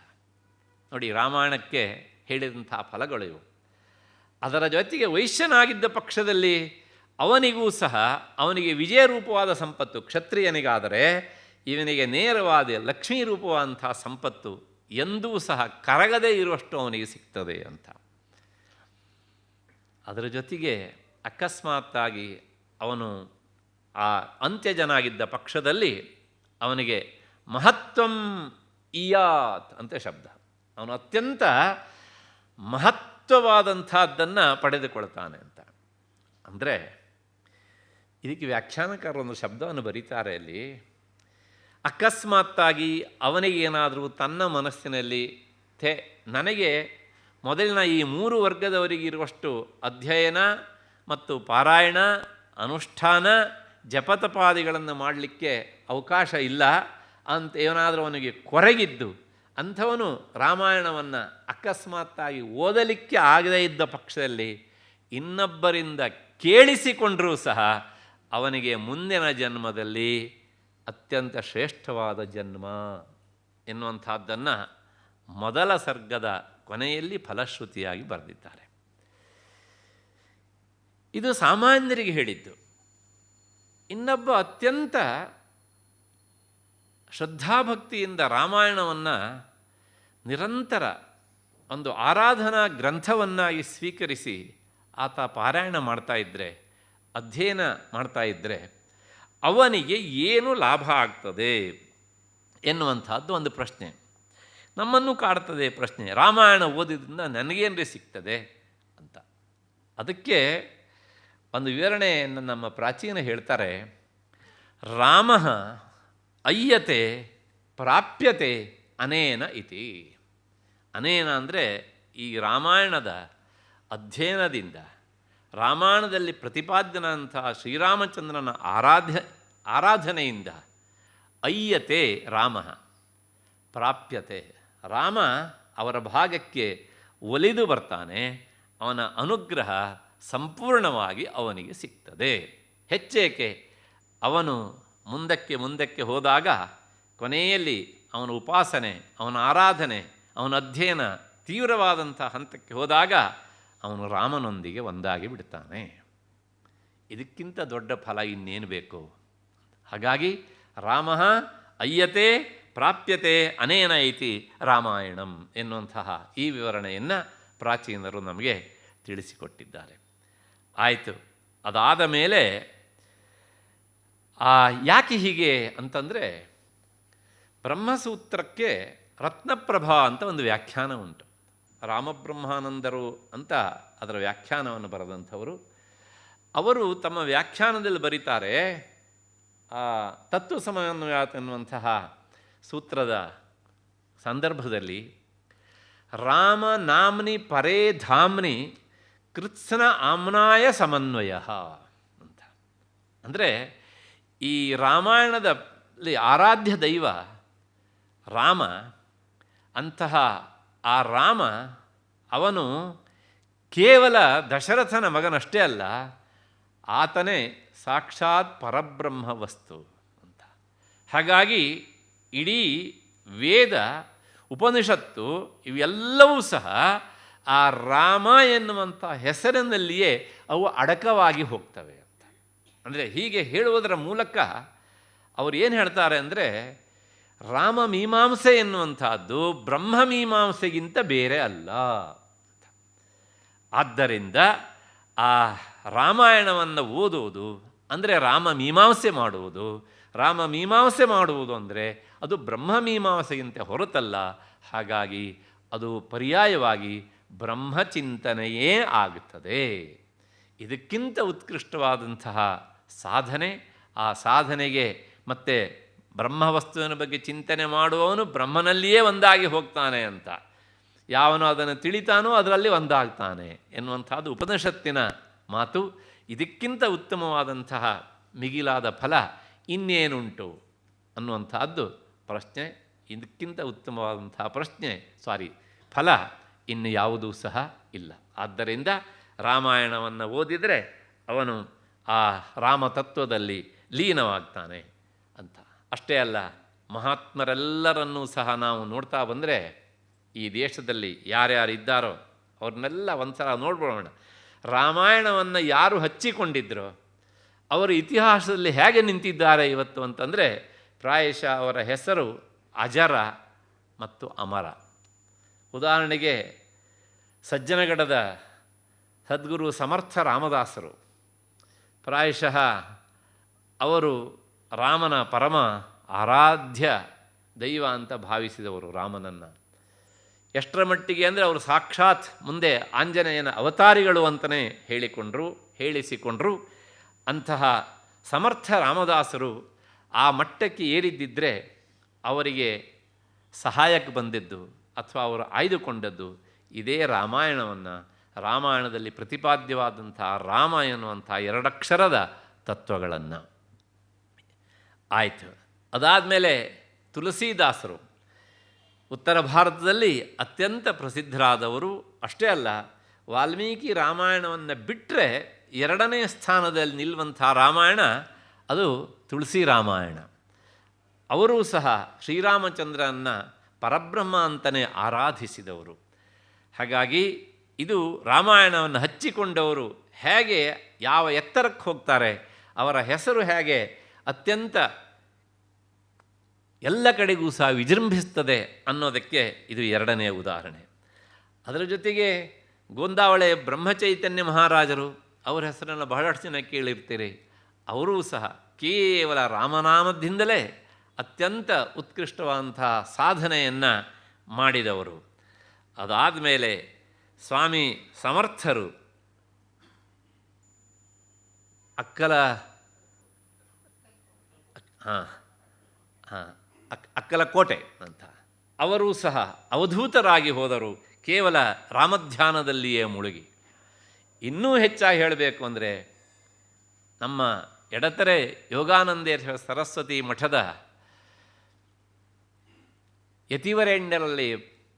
ನೋಡಿ, ರಾಮಾಯಣಕ್ಕೆ ಹೇಳಿದಂಥ ಫಲಗಳು ಇವು. ಅದರ ಜೊತೆಗೆ ವೈಶ್ಯನಾಗಿದ್ದ ಪಕ್ಷದಲ್ಲಿ ಅವನಿಗೂ ಸಹ ಅವನಿಗೆ ವಿಜಯ ರೂಪವಾದ ಸಂಪತ್ತು, ಕ್ಷತ್ರಿಯನಿಗಾದರೆ ಇವನಿಗೆ ನೇರವಾದ ಲಕ್ಷ್ಮೀ ರೂಪವಾದಂಥ ಸಂಪತ್ತು ಎಂದೂ ಸಹ ಕರಗದೇ ಇರುವಷ್ಟು ಅವನಿಗೆ ಸಿಗ್ತದೆ ಅಂತ. ಅದರ ಜೊತೆಗೆ ಅಕಸ್ಮಾತ್ತಾಗಿ ಅವನು ಆ ಅಂತ್ಯಜನಾಗಿದ್ದ ಪಕ್ಷದಲ್ಲಿ ಅವನಿಗೆ ಮಹತ್ವಂ ಇಯಾತ್ ಅಂತ ಶಬ್ದ, ಅವನು ಅತ್ಯಂತ ಮಹತ್ವವಾದಂಥದ್ದನ್ನು ಪಡೆದುಕೊಳ್ತಾನೆ ಅಂತ. ಅಂದರೆ ಇದಕ್ಕೆ ವ್ಯಾಖ್ಯಾನಕಾರರು ಒಂದು ಶಬ್ದವನ್ನು ಬರೀತಾರೆ ಅಲ್ಲಿ. ಅಕಸ್ಮಾತ್ತಾಗಿ ಅವನಿಗೇನಾದರೂ ತನ್ನ ಮನಸ್ಸಿನಲ್ಲಿ ನನಗೆ ಮೊದಲಿನ ಈ 3 ವರ್ಗದವರಿಗಿರುವಷ್ಟು ಅಧ್ಯಯನ ಮತ್ತು ಪಾರಾಯಣ, ಅನುಷ್ಠಾನ, ಜಪತಪಾದಿಗಳನ್ನು ಮಾಡಲಿಕ್ಕೆ ಅವಕಾಶ ಇಲ್ಲ ಅಂತ ಏನಾದರೂ ಅವನಿಗೆ ಕೊರಗಿದ್ದು ಅಂಥವನು ರಾಮಾಯಣವನ್ನು ಅಕಸ್ಮಾತ್ತಾಗಿ ಓದಲಿಕ್ಕೆ ಆಗದೇ ಇದ್ದ ಪಕ್ಷದಲ್ಲಿ ಇನ್ನೊಬ್ಬರಿಂದ ಕೇಳಿಸಿಕೊಂಡರೂ ಸಹ ಅವನಿಗೆ ಮುಂದಿನ ಜನ್ಮದಲ್ಲಿ ಅತ್ಯಂತ ಶ್ರೇಷ್ಠವಾದ ಜನ್ಮ ಎನ್ನುವಂಥದ್ದನ್ನು ಮೊದಲ ಸರ್ಗದ ಕೊನೆಯಲ್ಲಿ ಫಲಶ್ರುತಿಯಾಗಿ ಬರೆದಿದ್ದಾರೆ. ಇದು ಸಾಮಾನ್ಯರಿಗೆ ಹೇಳಿದ್ದು. ಇನ್ನೊಬ್ಬ ಅತ್ಯಂತ ಶ್ರದ್ಧಾಭಕ್ತಿಯಿಂದ ರಾಮಾಯಣವನ್ನು ನಿರಂತರ ಒಂದು ಆರಾಧನಾ ಗ್ರಂಥವನ್ನಾಗಿ ಸ್ವೀಕರಿಸಿ ಆತ ಪಾರಾಯಣ ಮಾಡ್ತಾಯಿದ್ರೆ, ಅಧ್ಯಯನ ಮಾಡ್ತಾಯಿದ್ರೆ ಅವನಿಗೆ ಏನು ಲಾಭ ಆಗ್ತದೆ ಎನ್ನುವಂಥದ್ದು ಒಂದು ಪ್ರಶ್ನೆ ನಮ್ಮನ್ನು ಕಾಡ್ತದೆ. ಪ್ರಶ್ನೆ, ರಾಮಾಯಣ ಓದಿದ್ರಿಂದ ನನಗೇನ್ರಿ ಸಿಗ್ತದೆ ಅಂತ. ಅದಕ್ಕೆ ಒಂದು ವಿವರಣೆಯನ್ನು ನಮ್ಮ ಪ್ರಾಚೀನ ಹೇಳ್ತಾರೆ. ರಾಮ ಅಯ್ಯತೆ ಪ್ರಾಪ್ಯತೆ ಅನೇನ ಇತಿ. ಅನೇನ ಅಂದರೆ ಈ ರಾಮಾಯಣದ ಅಧ್ಯಯನದಿಂದ, ರಾಮಾಯಣದಲ್ಲಿ ಪ್ರತಿಪಾದ್ಯನಂತಹ ಶ್ರೀರಾಮಚಂದ್ರನ ಆರಾಧನೆಯಿಂದ ಅಯ್ಯತೆ ರಾಮ ಪ್ರಾಪ್ಯತೆ, ರಾಮ ಅವರ ಭಾಗಕ್ಕೆ ಒಲಿದು ಬರ್ತಾನೆ, ಅವನ ಅನುಗ್ರಹ ಸಂಪೂರ್ಣವಾಗಿ ಅವನಿಗೆ ಸಿಗ್ತದೆ. ಹೆಚ್ಚೇಕೆ ಅವನು ಮುಂದಕ್ಕೆ ಹೋದಾಗ ಕೊನೆಯಲ್ಲಿ ಅವನ ಉಪಾಸನೆ, ಅವನ ಆರಾಧನೆ, ಅವನ ಅಧ್ಯಯನ ತೀವ್ರವಾದಂಥ ಹಂತಕ್ಕೆ ಹೋದಾಗ ಅವನು ರಾಮನೊಂದಿಗೆ ಒಂದಾಗಿ ಬಿಡ್ತಾನೆ. ಇದಕ್ಕಿಂತ ದೊಡ್ಡ ಫಲ ಇನ್ನೇನು ಬೇಕು? ಹಾಗಾಗಿ ರಾಮ ಅಯ್ಯತೆ ಪ್ರಾಪ್ಯತೆ ಅನೇನ ಐತಿ ರಾಮಾಯಣಂ ಎನ್ನುವಂತಹ ಈ ವಿವರಣೆಯನ್ನು ಪ್ರಾಚೀನರು ನಮಗೆ ತಿಳಿಸಿಕೊಟ್ಟಿದ್ದಾರೆ. ಆಯಿತು, ಅದಾದ ಮೇಲೆ ಯಾಕೆ ಹೀಗೆ ಅಂತಂದರೆ, ಬ್ರಹ್ಮಸೂತ್ರಕ್ಕೆ ರತ್ನಪ್ರಭಾ ಅಂತ ಒಂದು ವ್ಯಾಖ್ಯಾನ ಉಂಟು. ರಾಮಬ್ರಹ್ಮಾನಂದರು ಅಂತ ಅದರ ವ್ಯಾಖ್ಯಾನವನ್ನು ಬರೆದಂಥವರು. ಅವರು ತಮ್ಮ ವ್ಯಾಖ್ಯಾನದಲ್ಲಿ ಬರೀತಾರೆ, ತತ್ವ ಸಮನ್ವಯಾತ್ ಎನ್ನುವಂತಹ ಸೂತ್ರದ ಸಂದರ್ಭದಲ್ಲಿ, ರಾಮ ನಾಮ್ನಿ ಪರೇ ಧಾಮ್ನಿ ಕೃತ್ಸ್ನ ಆಮ್ನಾಯ ಸಮನ್ವಯ ಅಂತ. ಅಂದರೆ ಈ ರಾಮಾಯಣದಲ್ಲಿ ಆರಾಧ್ಯ ದೈವ ರಾಮ. ಅಂತಹ ಆ ರಾಮ ಅವನು ಕೇವಲ ದಶರಥನ ಮಗನಷ್ಟೇ ಅಲ್ಲ, ಆತನೇ ಸಾಕ್ಷಾತ್ ಪರಬ್ರಹ್ಮ ವಸ್ತು ಅಂತ. ಹಾಗಾಗಿ ಇಡೀ ವೇದ, ಉಪನಿಷತ್ತು ಇವೆಲ್ಲವೂ ಸಹ ಆ ರಾಮ ಎನ್ನುವಂಥ ಹೆಸರಿನಲ್ಲಿಯೇ ಅವು ಅಡಕವಾಗಿ ಹೋಗ್ತವೆ ಅಂತ. ಅಂದರೆ ಹೀಗೆ ಹೇಳುವುದರ ಮೂಲಕ ಅವರು ಏನು ಹೇಳ್ತಾರೆ ಅಂದರೆ, ರಾಮ ಮೀಮಾಂಸೆ ಎನ್ನುವಂಥದ್ದು ಬ್ರಹ್ಮ ಮೀಮಾಂಸೆಗಿಂತ ಬೇರೆ ಅಲ್ಲ. ಆದ್ದರಿಂದ ಆ ರಾಮಾಯಣವನ್ನು ಓದುವುದು ಅಂದರೆ ರಾಮ ಮೀಮಾಂಸೆ ಮಾಡುವುದು. ರಾಮ ಮೀಮಾಂಸೆ ಮಾಡುವುದು ಅಂದರೆ ಅದು ಬ್ರಹ್ಮ ಮೀಮಾಂಸೆಗಿಂತ ಹೊರತಲ್ಲ. ಹಾಗಾಗಿ ಅದು ಪರ್ಯಾಯವಾಗಿ ಬ್ರಹ್ಮಚಿಂತನೆಯೇ ಆಗುತ್ತದೆ. ಇದಕ್ಕಿಂತ ಉತ್ಕೃಷ್ಟವಾದಂತಹ ಸಾಧನೆ, ಆ ಸಾಧನೆಗೆ ಮತ್ತೆ ಬ್ರಹ್ಮವಸ್ತುವಿನ ಬಗ್ಗೆ ಚಿಂತನೆ ಮಾಡುವವನು ಬ್ರಹ್ಮನಲ್ಲಿಯೇ ಒಂದಾಗಿ ಹೋಗ್ತಾನೆ ಅಂತ. ಯಾವನು ಅದನ್ನು ತಿಳಿತಾನೋ ಅದರಲ್ಲಿ ಒಂದಾಗ್ತಾನೆ ಎನ್ನುವಂಥದ್ದು ಉಪನಿಷತ್ತಿನ ಮಾತು. ಇದಕ್ಕಿಂತ ಉತ್ತಮವಾದಂತಹ ಮಿಗಿಲಾದ ಫಲ ಇನ್ನೇನುಂಟು ಅನ್ನುವಂಥದ್ದು ಪ್ರಶ್ನೆ. ಇದಕ್ಕಿಂತ ಉತ್ತಮವಾದಂತಹ ಫಲ ಇನ್ನು ಯಾವುದೂ ಸಹ ಇಲ್ಲ. ಆದ್ದರಿಂದ ರಾಮಾಯಣವನ್ನು ಓದಿದರೆ ಅವನು ಆ ರಾಮತತ್ವದಲ್ಲಿ ಲೀನವಾಗ್ತಾನೆ ಅಂತ. ಅಷ್ಟೇ ಅಲ್ಲ, ಮಹಾತ್ಮರೆಲ್ಲರನ್ನೂ ಸಹ ನಾವು ನೋಡ್ತಾ ಬಂದರೆ, ಈ ದೇಶದಲ್ಲಿ ಯಾರ್ಯಾರಿದ್ದಾರೋ ಅವ್ರನ್ನೆಲ್ಲ ಒಂದ್ಸಲ ನೋಡ್ಬಿಡೋಣ. ರಾಮಾಯಣವನ್ನು ಯಾರು ಹಚ್ಚಿಕೊಂಡಿದ್ದರೋ ಅವರು ಇತಿಹಾಸದಲ್ಲಿ ಹೇಗೆ ನಿಂತಿದ್ದಾರೆ ಇವತ್ತು ಅಂತಂದರೆ, ಪ್ರಾಯಶಃ ಅವರ ಹೆಸರು ಅಜರ ಮತ್ತು ಅಮರ. ಉದಾಹರಣೆಗೆ ಸಜ್ಜನಗಡದ ಸದ್ಗುರು ಸಮರ್ಥ ರಾಮದಾಸರು, ಪ್ರಾಯಶಃ ಅವರು ರಾಮನ ಪರಮ ಆರಾಧ್ಯ ದೈವ ಅಂತ ಭಾವಿಸಿದವರು ರಾಮನನ್ನು. ಎಷ್ಟರ ಮಟ್ಟಿಗೆ ಅಂದರೆ ಅವರು ಸಾಕ್ಷಾತ್ ಮುಂದೆ ಆಂಜನೇಯನ ಅವತಾರಿಗಳು ಅಂತಲೇ ಹೇಳಿಸಿಕೊಂಡ್ರು. ಅಂತಹ ಸಮರ್ಥ ರಾಮದಾಸರು ಆ ಮಟ್ಟಕ್ಕೆ ಏರಿದ್ದಿದ್ದರೆ ಅವರಿಗೆ ಸಹಾಯಕ್ಕೆ ಬಂದಿದ್ದು ಅಥವಾ ಅವರು ಆಯ್ದುಕೊಂಡದ್ದು ಇದೇ ರಾಮಾಯಣದಲ್ಲಿ ಪ್ರತಿಪಾದ್ಯವಾದಂಥ ರಾಮ ಎನ್ನುವಂಥ ಎರಡಕ್ಷರದ ತತ್ವಗಳನ್ನು. ಆಯಿತು. ಅದಾದಮೇಲೆ ತುಳಸೀದಾಸರು ಉತ್ತರ ಭಾರತದಲ್ಲಿ ಅತ್ಯಂತ ಪ್ರಸಿದ್ಧರಾದವರು. ಅಷ್ಟೇ ಅಲ್ಲ, ವಾಲ್ಮೀಕಿ ರಾಮಾಯಣವನ್ನು ಬಿಟ್ಟರೆ ಎರಡನೇ ಸ್ಥಾನದಲ್ಲಿ ನಿಲ್ಲುವಂಥ ರಾಮಾಯಣ ಅದು ತುಳಸಿ ರಾಮಾಯಣ. ಅವರೂ ಸಹ ಶ್ರೀರಾಮಚಂದ್ರನ ಪರಬ್ರಹ್ಮ ಅಂತಲೇ ಆರಾಧಿಸಿದವರು. ಹಾಗಾಗಿ ಇದು ರಾಮಾಯಣವನ್ನು ಹಚ್ಚಿಕೊಂಡವರು ಹೇಗೆ ಯಾವ ಎತ್ತರಕ್ಕೆ ಹೋಗ್ತಾರೆ, ಅವರ ಹೆಸರು ಹೇಗೆ ಅತ್ಯಂತ ಎಲ್ಲ ಕಡೆಗೂ ಸಹ ವಿಜೃಂಭಿಸ್ತದೆ ಅನ್ನೋದಕ್ಕೆ ಇದು ಎರಡನೆಯ ಉದಾಹರಣೆ. ಅದರ ಜೊತೆಗೆ ಗೋಂದಾವಳೆ ಬ್ರಹ್ಮಚೈತನ್ಯ ಮಹಾರಾಜರು, ಅವರ ಹೆಸರನ್ನು ಬಹಳಷ್ಟು ಜನ ಕೇಳಿರ್ತೀರಿ. ಅವರೂ ಸಹ ಕೇವಲ ರಾಮನಾಮದಿಂದಲೇ ಅತ್ಯಂತ ಉತ್ಕೃಷ್ಟವಾದಂತಹ ಸಾಧನೆಯನ್ನು ಮಾಡಿದವರು. ಅದಾದ ಮೇಲೆ ಸ್ವಾಮಿ ಸಮರ್ಥರು ಅಕ್ಕಲಕೋಟೆ ಅಂತ, ಅವರೂ ಸಹ ಅವಧೂತರಾಗಿ ಹೋದರು, ಕೇವಲ ರಾಮಧ್ಯಾನದಲ್ಲಿಯೇ ಮುಳುಗಿ. ಇನ್ನೂ ಹೆಚ್ಚಾಗಿ ಹೇಳಬೇಕು ಅಂದರೆ, ನಮ್ಮ ಎಡತರೆ ಯೋಗಾನಂದೇಶ್ವರ ಸರಸ್ವತಿ ಮಠದ ಯತಿವರೇಣ್ಯರಲ್ಲಿ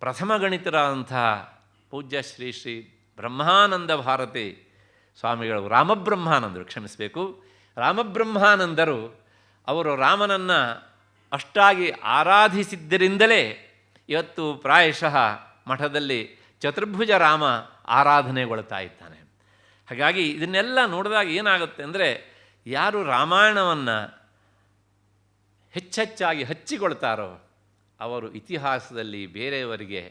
ಪ್ರಥಮ ಗಣಿತರಾದಂತಹ ಪೂಜ್ಯ ಶ್ರೀ ಶ್ರೀ ಬ್ರಹ್ಮಾನಂದ ಭಾರತಿ ಸ್ವಾಮಿಗಳು, ರಾಮಬ್ರಹ್ಮಾನಂದರು ಅವರು ರಾಮನನ್ನು ಅಷ್ಟಾಗಿ ಆರಾಧಿಸಿದ್ದರಿಂದಲೇ ಇವತ್ತು ಪ್ರಾಯಶಃ ಮಠದಲ್ಲಿ ಚತುರ್ಭುಜ ರಾಮ ಆರಾಧನೆಗೊಳ್ತಾ ಇದ್ದಾನೆ. ಹಾಗಾಗಿ ಇದನ್ನೆಲ್ಲ ನೋಡಿದಾಗ ಏನಾಗುತ್ತೆ ಅಂದರೆ, ಯಾರು ರಾಮಾಯಣವನ್ನು ಹೆಚ್ಚೆಚ್ಚಾಗಿ ಹಚ್ಚಿಕೊಳ್ತಾರೋ ಅವರು ಇತಿಹಾಸದಲ್ಲಿ ಬೇರೆಯವರಿಗೆ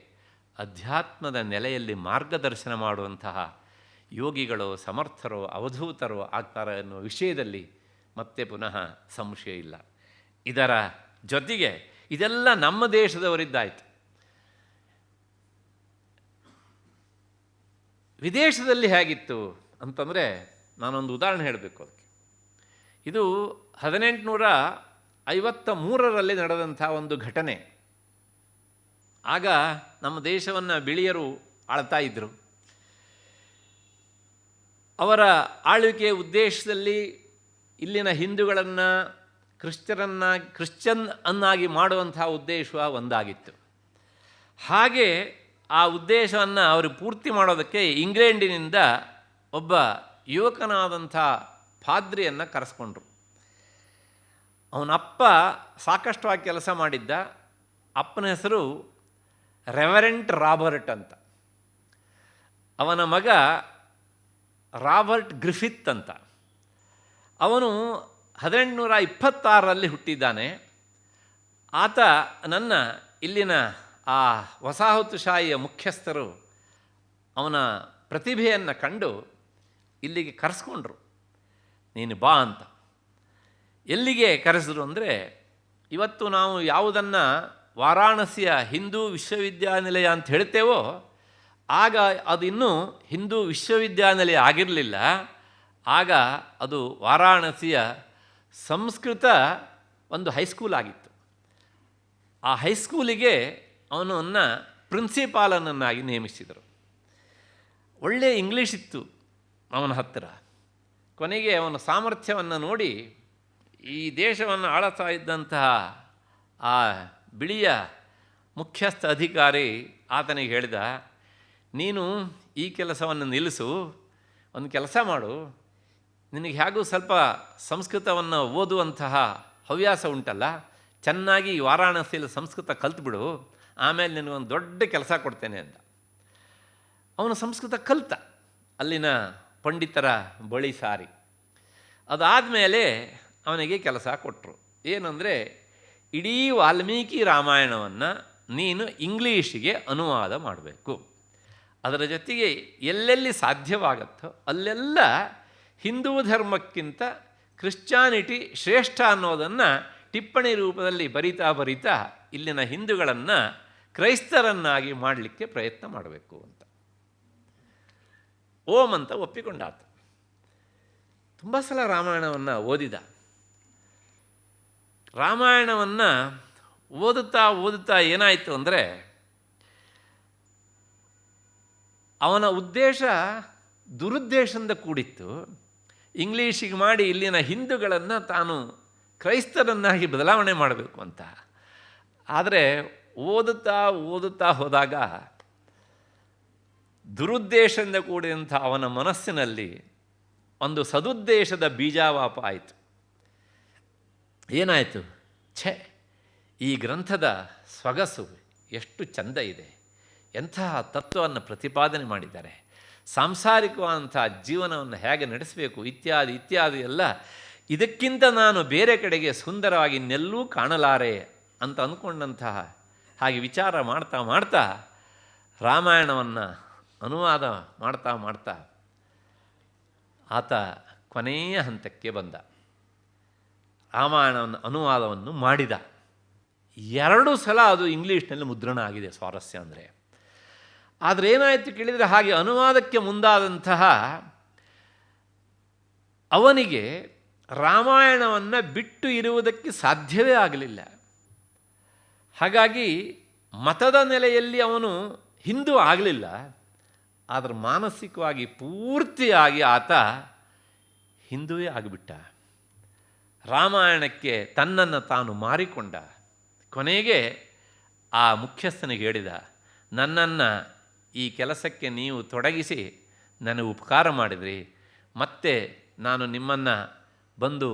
ಅಧ್ಯಾತ್ಮದ ನೆಲೆಯಲ್ಲಿ ಮಾರ್ಗದರ್ಶನ ಮಾಡುವಂತಹ ಯೋಗಿಗಳು, ಸಮರ್ಥರು, ಅವಧೂತರು ಆಗ್ತಾರೆ ಅನ್ನುವ ವಿಷಯದಲ್ಲಿ ಮತ್ತೆ ಪುನಃ ಸಂಶಯ ಇಲ್ಲ. ಇದರ ಜೊತೆಗೆ ಇದೆಲ್ಲ ನಮ್ಮ ದೇಶದವರಿದ್ದಾಯಿತು. ವಿದೇಶದಲ್ಲಿ ಹೇಗಿತ್ತು ಅಂತಂದರೆ ನಾನೊಂದು ಉದಾಹರಣೆ ಹೇಳಬೇಕು ಅದಕ್ಕೆ. ಇದು 1853ರಲ್ಲಿ ನಡೆದಂಥ ಒಂದು ಘಟನೆ. ಆಗ ನಮ್ಮ ದೇಶವನ್ನು ಬಿಳಿಯರು ಆಳ್ತಾ ಇದ್ದರು. ಅವರ ಆಳ್ವಿಕೆಯ ಉದ್ದೇಶದಲ್ಲಿ ಇಲ್ಲಿನ ಹಿಂದೂಗಳನ್ನು ಕ್ರಿಶ್ಚಿಯನ್ ಅನ್ನಾಗಿ ಮಾಡುವಂಥ ಉದ್ದೇಶ ಒಂದಾಗಿತ್ತು. ಹಾಗೆ ಆ ಉದ್ದೇಶವನ್ನು ಅವರು ಪೂರ್ತಿ ಮಾಡೋದಕ್ಕೆ ಇಂಗ್ಲೆಂಡಿನಿಂದ ಒಬ್ಬ ಯುವಕನಾದಂಥ ಪಾದ್ರಿಯನ್ನು ಕರೆಸ್ಕೊಂಡ್ರು. ಅವನಪ್ಪ ಸಾಕಷ್ಟುವಾಗಿ ಕೆಲಸ ಮಾಡಿದ್ದ. ಅಪ್ಪನ ಹೆಸರು ರೆವರೆಂಟ್ ರಾಬರ್ಟ್ ಅಂತ. ಅವನ ಮಗ ರಾಬರ್ಟ್ ಗ್ರಿಫಿತ್ ಅಂತ. ಅವನು 1826ರಲ್ಲಿ ಹುಟ್ಟಿದ್ದಾನೆ. ಆತ ನನ್ನ ಇಲ್ಲಿನ ಆ ವಸಾಹತುಶಾಹಿಯ ಮುಖ್ಯಸ್ಥರು ಅವನ ಪ್ರತಿಭೆಯನ್ನು ಕಂಡು ಇಲ್ಲಿಗೆ ಕರೆಸ್ಕೊಂಡ್ರು. ನೀನು ಬಾ ಅಂತ. ಎಲ್ಲಿಗೆ ಕರೆಸಿದ್ರು ಅಂದರೆ, ಇವತ್ತು ನಾವು ಯಾವುದನ್ನು ವಾರಾಣಸಿಯ ಹಿಂದೂ ವಿಶ್ವವಿದ್ಯಾನಿಲಯ ಅಂತ ಹೇಳ್ತೇವೋ ಆಗ ಅದು ಇನ್ನೂ ಹಿಂದೂ ವಿಶ್ವವಿದ್ಯಾನಿಲಯ ಆಗಿರಲಿಲ್ಲ. ಆಗ ಅದು ವಾರಾಣಸಿಯ ಸಂಸ್ಕೃತ ಒಂದು ಹೈಸ್ಕೂಲ್ ಆಗಿತ್ತು. ಆ ಹೈಸ್ಕೂಲಿಗೆ ಅವನನ್ನು ಪ್ರಿನ್ಸಿಪಾಲನನ್ನಾಗಿ ನೇಮಿಸಿದರು. ಒಳ್ಳೆಯ ಇಂಗ್ಲೀಷ್ ಇತ್ತು ಅವನ ಹತ್ತಿರ. ಕೊನೆಗೆ ಅವನ ಸಾಮರ್ಥ್ಯವನ್ನು ನೋಡಿ ಈ ದೇಶವನ್ನು ಆಳ್ತಾ ಇದ್ದಂತಹ ಆ ಬಿಳಿಯ ಮುಖ್ಯಸ್ಥ ಅಧಿಕಾರಿ ಆತನಿಗೆ ಹೇಳಿದ, ನೀನು ಈ ಕೆಲಸವನ್ನು ನಿಲ್ಲಿಸು, ಒಂದು ಕೆಲಸ ಮಾಡು, ನಿನಗೆ ಹೇಗೂ ಸ್ವಲ್ಪ ಸಂಸ್ಕೃತವನ್ನು ಓದುವಂತಹ ಹವ್ಯಾಸ ಉಂಟಲ್ಲ, ಚೆನ್ನಾಗಿ ವಾರಾಣಸಿಯಲ್ಲಿ ಸಂಸ್ಕೃತ ಕಲ್ತ್ಬಿಡು, ಆಮೇಲೆ ನಿನಗೊಂದು ದೊಡ್ಡ ಕೆಲಸ ಕೊಡ್ತೇನೆ ಅಂತ. ಅವನು ಸಂಸ್ಕೃತ ಕಲಿತ ಅಲ್ಲಿನ ಪಂಡಿತರ ಬಳಿ ಸಾರಿ. ಅದಾದಮೇಲೆ ಅವನಿಗೆ ಕೆಲಸ ಕೊಟ್ಟರು. ಏನಂದರೆ, ಇಡೀ ವಾಲ್ಮೀಕಿ ರಾಮಾಯಣವನ್ನು ನೀನು ಇಂಗ್ಲೀಷಿಗೆ ಅನುವಾದ ಮಾಡಬೇಕು. ಅದರ ಜೊತೆಗೆ ಎಲ್ಲೆಲ್ಲಿ ಸಾಧ್ಯವಾಗುತ್ತೋ ಅಲ್ಲೆಲ್ಲ ಹಿಂದೂ ಧರ್ಮಕ್ಕಿಂತ ಕ್ರಿಶ್ಚಾನಿಟಿ ಶ್ರೇಷ್ಠ ಅನ್ನೋದನ್ನು ಟಿಪ್ಪಣಿ ರೂಪದಲ್ಲಿ ಬರಿತಾ ಇಲ್ಲಿನ ಹಿಂದೂಗಳನ್ನು ಕ್ರೈಸ್ತರನ್ನಾಗಿ ಮಾಡಲಿಕ್ಕೆ ಪ್ರಯತ್ನ ಮಾಡಬೇಕು ಅಂತ. ಓಂ ಅಂತ ಒಪ್ಪಿಕೊಂಡಾತ. ತುಂಬ ಸಲ ರಾಮಾಯಣವನ್ನು ಓದಿದ. ರಾಮಾಯಣವನ್ನು ಓದುತ್ತಾ ಏನಾಯಿತು ಅಂದರೆ, ಅವನ ಉದ್ದೇಶ ದುರುದ್ದೇಶದಿಂದ ಕೂಡಿತ್ತು. ಇಂಗ್ಲೀಷಿಗೆ ಮಾಡಿ ಇಲ್ಲಿನ ಹಿಂದೂಗಳನ್ನು ತಾನು ಕ್ರೈಸ್ತರನ್ನಾಗಿ ಬದಲಾವಣೆ ಮಾಡಬೇಕು ಅಂತ. ಆದರೆ ಓದುತ್ತಾ ಹೋದಾಗ ದುರುದ್ದೇಶದಿಂದ ಕೂಡಿದಂಥ ಅವನ ಮನಸ್ಸಿನಲ್ಲಿ ಒಂದು ಸದುದ್ದೇಶದ ಬೀಜಾವಾಪ ಆಯಿತು. ಏನಾಯಿತು? ಈ ಗ್ರಂಥದ ಸೊಗಸು ಎಷ್ಟು ಚಂದ ಇದೆ, ಎಂತಹ ತತ್ವವನ್ನು ಪ್ರತಿಪಾದನೆ ಮಾಡಿದ್ದಾರೆ, ಸಾಂಸಾರಿಕವಾದಂಥ ಜೀವನವನ್ನು ಹೇಗೆ ನಡೆಸಬೇಕು ಇತ್ಯಾದಿ ಎಲ್ಲ, ಇದಕ್ಕಿಂತ ನಾನು ಬೇರೆ ಕಡೆಗೆ ಸುಂದರವಾಗಿ ಇನ್ನೆಲ್ಲೂ ಕಾಣಲಾರೆ ಅಂತ ಅಂದ್ಕೊಂಡಂತಹ ಹಾಗೆ ವಿಚಾರ ಮಾಡ್ತಾ ರಾಮಾಯಣವನ್ನು ಅನುವಾದ ಮಾಡ್ತಾ ಆತ ಕೊನೆಯ ಹಂತಕ್ಕೆ ಬಂದ. ರಾಮಾಯಣವನ್ನು ಅನುವಾದವನ್ನು ಮಾಡಿದ. 2 ಸಲ ಅದು ಇಂಗ್ಲೀಷ್ನಲ್ಲಿ ಮುದ್ರಣ ಆಗಿದೆ. ಸ್ವಾರಸ್ಯ ಅಂದರೆ, ಆದರೆ ಏನಾಯಿತು ಕೇಳಿದರೆ, ಹಾಗೆ ಅನುವಾದಕ್ಕೆ ಮುಂದಾದಂತಹ ಅವನಿಗೆ ರಾಮಾಯಣವನ್ನು ಬಿಟ್ಟು ಇರುವುದಕ್ಕೆ ಸಾಧ್ಯವೇ ಆಗಲಿಲ್ಲ. ಹಾಗಾಗಿ ಮತದ ನೆಲೆಯಲ್ಲಿ ಅವನು ಹಿಂದೂ ಆಗಲಿಲ್ಲ, ಆದರೆ ಮಾನಸಿಕವಾಗಿ ಪೂರ್ತಿಯಾಗಿ ಆತ ಹಿಂದುವೇ ಆಗಿಬಿಟ್ಟ. ರಾಮಾಯಣಕ್ಕೆ ತನ್ನನ್ನು ತಾನು ಮಾರಿಕೊಂಡ. ಕೊನೆಗೆ ಆ ಮುಖ್ಯಸ್ಥನಿಗೆ ಹೇಳಿದ, ನನ್ನನ್ನು ಈ ಕೆಲಸಕ್ಕೆ ನೀವು ತೊಡಗಿಸಿ ನನಗೆ ಉಪಕಾರ ಮಾಡಿದ್ರಿ, ಮತ್ತೆ ನಾನು ನಿಮ್ಮನ್ನು ಬಂದು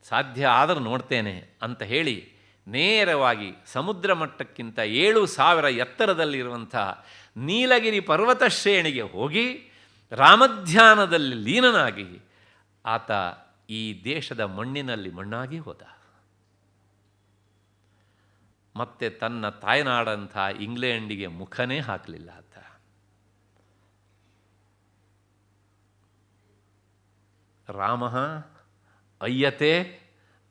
ಸಾಧ್ಯ ಆದರೂ ನೋಡ್ತೇನೆ ಅಂತ ಹೇಳಿ ನೇರವಾಗಿ ಸಮುದ್ರ ಮಟ್ಟಕ್ಕಿಂತ 7,000 ಎತ್ತರದಲ್ಲಿರುವಂಥ ನೀಲಗಿರಿ ಪರ್ವತ ಶ್ರೇಣಿಗೆ ಹೋಗಿ ರಾಮಧ್ಯಾನದಲ್ಲಿ ಲೀನನಾಗಿ ಆತ ಈ ದೇಶದ ಮಣ್ಣಿನಲ್ಲಿ ಮಣ್ಣಾಗಿ ಹೋದ. ಮತ್ತೆ ತನ್ನ ತಾಯ್ನಾಡಂಥ ಇಂಗ್ಲೆಂಡಿಗೆ ಮುಖನೇ ಹಾಕಲಿಲ್ಲ ಆತ. ರಾಮ ಅಯ್ಯತೆ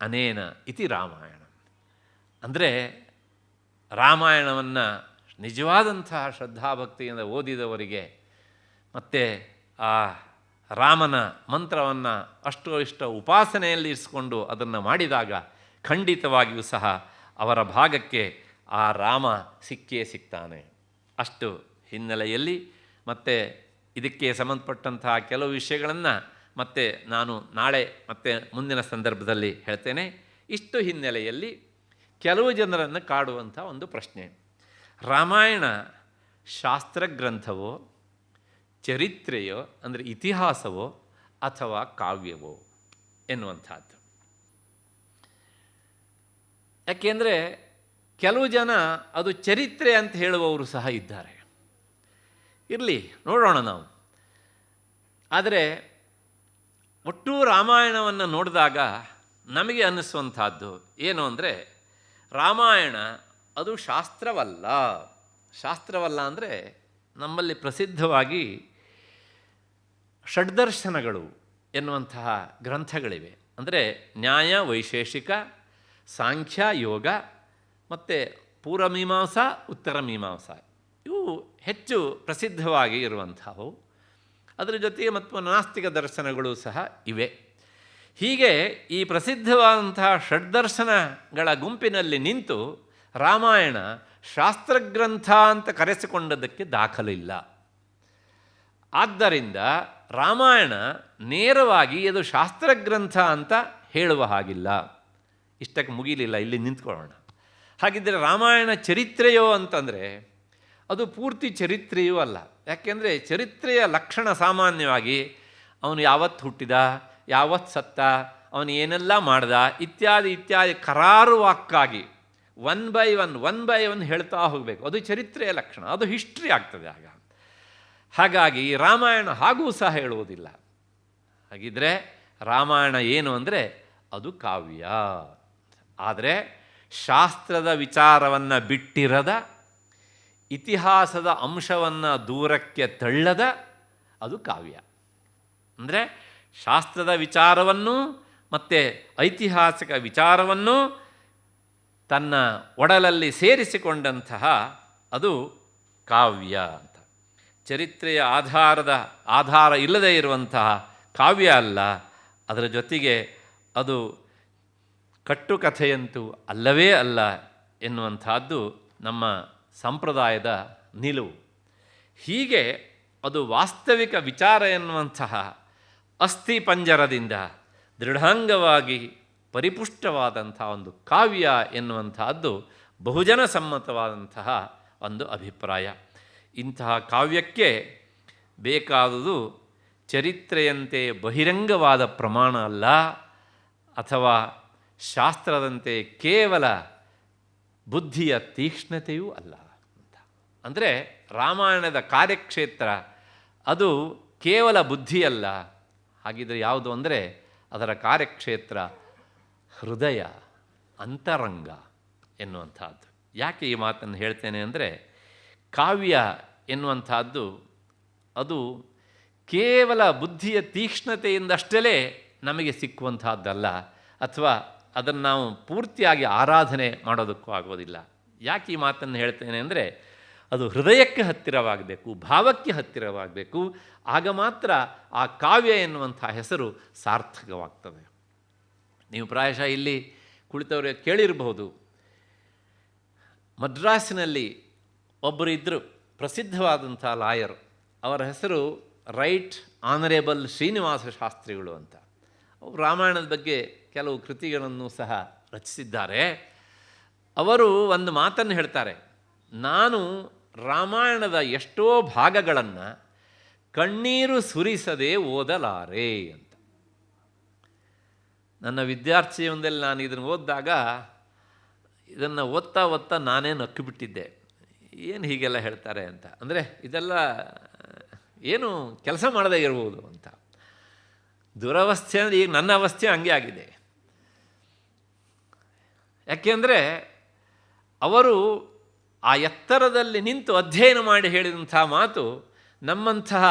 ಅನೇನ ಇತಿ ರಾಮಾಯಣ. ಅಂದರೆ ರಾಮಾಯಣವನ್ನು ನಿಜವಾದಂತಹ ಶ್ರದ್ಧಾಭಕ್ತಿಯಿಂದ ಓದಿದವರಿಗೆ ಮತ್ತು ಆ ರಾಮನ ಮಂತ್ರವನ್ನು ಅಷ್ಟೋ ಇಷ್ಟ ಉಪಾಸನೆಯಲ್ಲಿ ಇರಿಸ್ಕೊಂಡು ಅದನ್ನು ಮಾಡಿದಾಗ ಖಂಡಿತವಾಗಿಯೂ ಸಹ ಅವರ ಭಾಗಕ್ಕೆ ಆ ರಾಮ ಸಿಕ್ಕೇ ಸಿಗ್ತಾನೆ. ಅಷ್ಟು ಹಿನ್ನೆಲೆಯಲ್ಲಿ ಮತ್ತು ಇದಕ್ಕೆ ಸಂಬಂಧಪಟ್ಟಂತಹ ಕೆಲವು ವಿಷಯಗಳನ್ನು ಮತ್ತೆ ನಾನು ನಾಳೆ ಮತ್ತು ಮುಂದಿನ ಸಂದರ್ಭದಲ್ಲಿ ಹೇಳ್ತೇನೆ. ಇಷ್ಟು ಹಿನ್ನೆಲೆಯಲ್ಲಿ ಕೆಲವು ಜನರನ್ನು ಕಾಡುವಂಥ ಒಂದು ಪ್ರಶ್ನೆ, ರಾಮಾಯಣ ಶಾಸ್ತ್ರಗ್ರಂಥವೋ, ಚರಿತ್ರೆಯೋ ಅಂದರೆ ಇತಿಹಾಸವೋ ಅಥವಾ ಕಾವ್ಯವೋ ಎನ್ನುವಂಥದ್ದು. ಯಾಕೆಂದರೆ ಕೆಲವು ಜನ ಅದು ಚರಿತ್ರೆ ಅಂತ ಹೇಳುವವರು ಸಹ ಇದ್ದಾರೆ. ಇರಲಿ, ನೋಡೋಣ ನಾವು. ಆದರೆ ಒಟ್ಟು ರಾಮಾಯಣವನ್ನು ನೋಡಿದಾಗ ನಮಗೆ ಅನ್ನಿಸುವಂಥದ್ದು ಏನು ಅಂದರೆ, ರಾಮಾಯಣ ಅದು ಶಾಸ್ತ್ರವಲ್ಲ. ಶಾಸ್ತ್ರವಲ್ಲ ಅಂದರೆ ನಮ್ಮಲ್ಲಿ ಪ್ರಸಿದ್ಧವಾಗಿ ಷಡ್ದರ್ಶನಗಳು ಎನ್ನುವಂತಹ ಗ್ರಂಥಗಳಿವೆ. ಅಂದರೆ ನ್ಯಾಯ, ವೈಶೇಷಿಕ, ಸಾಂಖ್ಯ, ಯೋಗ ಮತ್ತು ಪೂರ್ವಮೀಮಾಂಸಾ, ಉತ್ತರ ಮೀಮಾಂಸಾ, ಇವು ಹೆಚ್ಚು ಪ್ರಸಿದ್ಧವಾಗಿ ಇರುವಂಥವು. ಅದರ ಜೊತೆಗೆ ಮತ್ತು ನಾಸ್ತಿಕ ದರ್ಶನಗಳು ಸಹ ಇವೆ. ಹೀಗೆ ಈ ಪ್ರಸಿದ್ಧವಾದಂತಹ ಷಡ್ದರ್ಶನಗಳ ಗುಂಪಿನಲ್ಲಿ ನಿಂತು ರಾಮಾಯಣ ಶಾಸ್ತ್ರಗ್ರಂಥ ಅಂತ ಕರೆಸಿಕೊಂಡದ್ದಕ್ಕೆ ದಾಖಲಿಲ್ಲ. ಆದ್ದರಿಂದ ರಾಮಾಯಣ ನೇರವಾಗಿ ಅದು ಶಾಸ್ತ್ರಗ್ರಂಥ ಅಂತ ಹೇಳುವ ಹಾಗಿಲ್ಲ. ಇಷ್ಟಕ್ಕೆ ಮುಗಿಲಿಲ್ಲ, ಇಲ್ಲಿ ನಿಂತ್ಕೊಳ್ಳೋಣ. ಹಾಗಿದ್ದರೆ ರಾಮಾಯಣ ಚರಿತ್ರೆಯೋ ಅಂತಂದರೆ ಅದು ಪೂರ್ತಿ ಚರಿತ್ರೆಯೂ ಅಲ್ಲ. ಯಾಕೆಂದರೆ ಚರಿತ್ರೆಯ ಲಕ್ಷಣ ಸಾಮಾನ್ಯವಾಗಿ ಅವನು ಯಾವತ್ತು ಹುಟ್ಟಿದ, ಯಾವತ್ತು ಸತ್ತ, ಅವನು ಏನೆಲ್ಲ ಮಾಡ್ದ ಇತ್ಯಾದಿ ಇತ್ಯಾದಿ ಕರಾರುವಾಕ್ಕಾಗಿ ಒನ್ ಬೈ ಒನ್ ಹೇಳ್ತಾ ಹೋಗಬೇಕು. ಅದು ಚರಿತ್ರೆಯ ಲಕ್ಷಣ, ಅದು ಹಿಸ್ಟ್ರಿ ಆಗ್ತದೆ ಆಗ. ಹಾಗಾಗಿ ರಾಮಾಯಣ ಹಾಗೂ ಸಹ ಹೇಳುವುದಿಲ್ಲ. ಹಾಗಿದ್ರೆ ರಾಮಾಯಣ ಏನು ಅಂದರೆ ಅದು ಕಾವ್ಯ. ಆದರೆ ಶಾಸ್ತ್ರದ ವಿಚಾರವನ್ನು ಬಿಟ್ಟಿರದ, ಇತಿಹಾಸದ ಅಂಶವನ್ನು ದೂರಕ್ಕೆ ತಳ್ಳದ ಅದು ಕಾವ್ಯ. ಅಂದರೆ ಶಾಸ್ತ್ರದ ವಿಚಾರವನ್ನು ಮತ್ತು ಐತಿಹಾಸಿಕ ವಿಚಾರವನ್ನು ತನ್ನ ಒಡಲಲ್ಲಿ ಸೇರಿಸಿಕೊಂಡಂತಹ ಅದು ಕಾವ್ಯ ಅಂತ. ಚರಿತ್ರೆಯ ಆಧಾರ ಇಲ್ಲದೇ ಇರುವಂತಹ ಕಾವ್ಯ ಅಲ್ಲ. ಅದರ ಜೊತೆಗೆ ಅದು ಕಟ್ಟುಕಥೆಯಂತೂ ಅಲ್ಲವೇ ಅಲ್ಲ ಎನ್ನುವಂಥದ್ದು ನಮ್ಮ ಸಂಪ್ರದಾಯದ ನಿಲುವು. ಹೀಗೆ ಅದು ವಾಸ್ತವಿಕ ವಿಚಾರ ಎನ್ನುವಂತಹ ಅಸ್ಥಿ ಪಂಜರದಿಂದ ದೃಢಾಂಗವಾಗಿ ಪರಿಪುಷ್ಟವಾದಂಥ ಒಂದು ಕಾವ್ಯ ಎನ್ನುವಂತಹದ್ದು ಬಹುಜನ ಸಮ್ಮತವಾದಂತಹ ಒಂದು ಅಭಿಪ್ರಾಯ. ಇಂತಹ ಕಾವ್ಯಕ್ಕೆ ಬೇಕಾದುದು ಚರಿತ್ರೆಯಂತೆ ಬಹಿರಂಗವಾದ ಪ್ರಮಾಣ ಅಲ್ಲ, ಅಥವಾ ಶಾಸ್ತ್ರದಂತೆ ಕೇವಲ ಬುದ್ಧಿಯ ತೀಕ್ಷ್ಣತೆಯೂ ಅಲ್ಲ ಅಂತ. ಅಂದರೆ ರಾಮಾಯಣದ ಕಾರ್ಯಕ್ಷೇತ್ರ ಅದು ಕೇವಲ ಬುದ್ಧಿಯಲ್ಲ. ಹಾಗಿದ್ರೆ ಯಾವುದು ಅಂದರೆ ಅದರ ಕಾರ್ಯಕ್ಷೇತ್ರ ಹೃದಯ, ಅಂತರಂಗ ಎನ್ನುವಂಥದ್ದು. ಯಾಕೆ ಈ ಮಾತನ್ನು ಹೇಳ್ತೇನೆ ಅಂದರೆ, ಕಾವ್ಯ ಎನ್ನುವಂಥದ್ದು ಅದು ಕೇವಲ ಬುದ್ಧಿಯ ತೀಕ್ಷ್ಣತೆಯಿಂದಷ್ಟೇ ನಮಗೆ ಸಿಕ್ಕುವಂಥದ್ದಲ್ಲ, ಅಥವಾ ಅದನ್ನು ನಾವು ಪೂರ್ತಿಯಾಗಿ ಆರಾಧನೆ ಮಾಡೋದಕ್ಕೂ ಆಗೋದಿಲ್ಲ. ಯಾಕೆ ಈ ಮಾತನ್ನು ಹೇಳ್ತೇನೆ ಅಂದರೆ, ಅದು ಹೃದಯಕ್ಕೆ ಹತ್ತಿರವಾಗಬೇಕು, ಭಾವಕ್ಕೆ ಹತ್ತಿರವಾಗಬೇಕು. ಆಗ ಮಾತ್ರ ಆ ಕಾವ್ಯ ಎನ್ನುವಂಥ ಹೆಸರು ಸಾರ್ಥಕವಾಗ್ತದೆ. ನೀವು ಪ್ರಾಯಶಃ ಇಲ್ಲಿ ಕುಳಿತವರು ಕೇಳಿರಬಹುದು, ಮದ್ರಾಸಿನಲ್ಲಿ ಒಬ್ಬರು ಇದ್ದರು, ಪ್ರಸಿದ್ಧವಾದಂಥ ಲಾಯರ್. ಅವರ ಹೆಸರು ರೈಟ್ ಆನರೇಬಲ್ ಶ್ರೀನಿವಾಸ ಶಾಸ್ತ್ರಿಗಳು ಅಂತ. ಅವರು ರಾಮಾಯಣದ ಬಗ್ಗೆ ಕೆಲವು ಕೃತಿಗಳನ್ನು ಸಹ ರಚಿಸಿದ್ದಾರೆ. ಅವರು ಒಂದು ಮಾತನ್ನು ಹೇಳ್ತಾರೆ, ನಾನು ರಾಮಾಯಣದ ಎಷ್ಟೋ ಭಾಗಗಳನ್ನು ಕಣ್ಣೀರು ಸುರಿಸದೆ ಓದಲಾರೆ ಅಂತ. ನನ್ನ ವಿದ್ಯಾರ್ಥಿಯೊಂದಲ್ಲಿ ನಾನು ಇದನ್ನು ಓದಿದಾಗ ಇದನ್ನು ಓದ್ತಾ ನಾನೇ ನಕ್ಕಿಬಿಟ್ಟಿದ್ದೆ. ಏನು ಹೀಗೆಲ್ಲ ಹೇಳ್ತಾರೆ ಅಂತ. ಅಂದರೆ ಇದೆಲ್ಲ ಏನು ಕೆಲಸ ಮಾಡದೇ ಇರ್ಬೋದು ಅಂತ. ದುರವಸ್ಥೆ ಅಂದರೆ ಈಗ ನನ್ನ ಅವಸ್ಥೆ ಹಂಗೆ ಆಗಿದೆ. ಯಾಕೆಂದರೆ ಅವರು ಆ ಎತ್ತರದಲ್ಲಿ ನಿಂತು ಅಧ್ಯಯನ ಮಾಡಿ ಹೇಳಿದಂಥ ಮಾತು ನಮ್ಮಂತಹ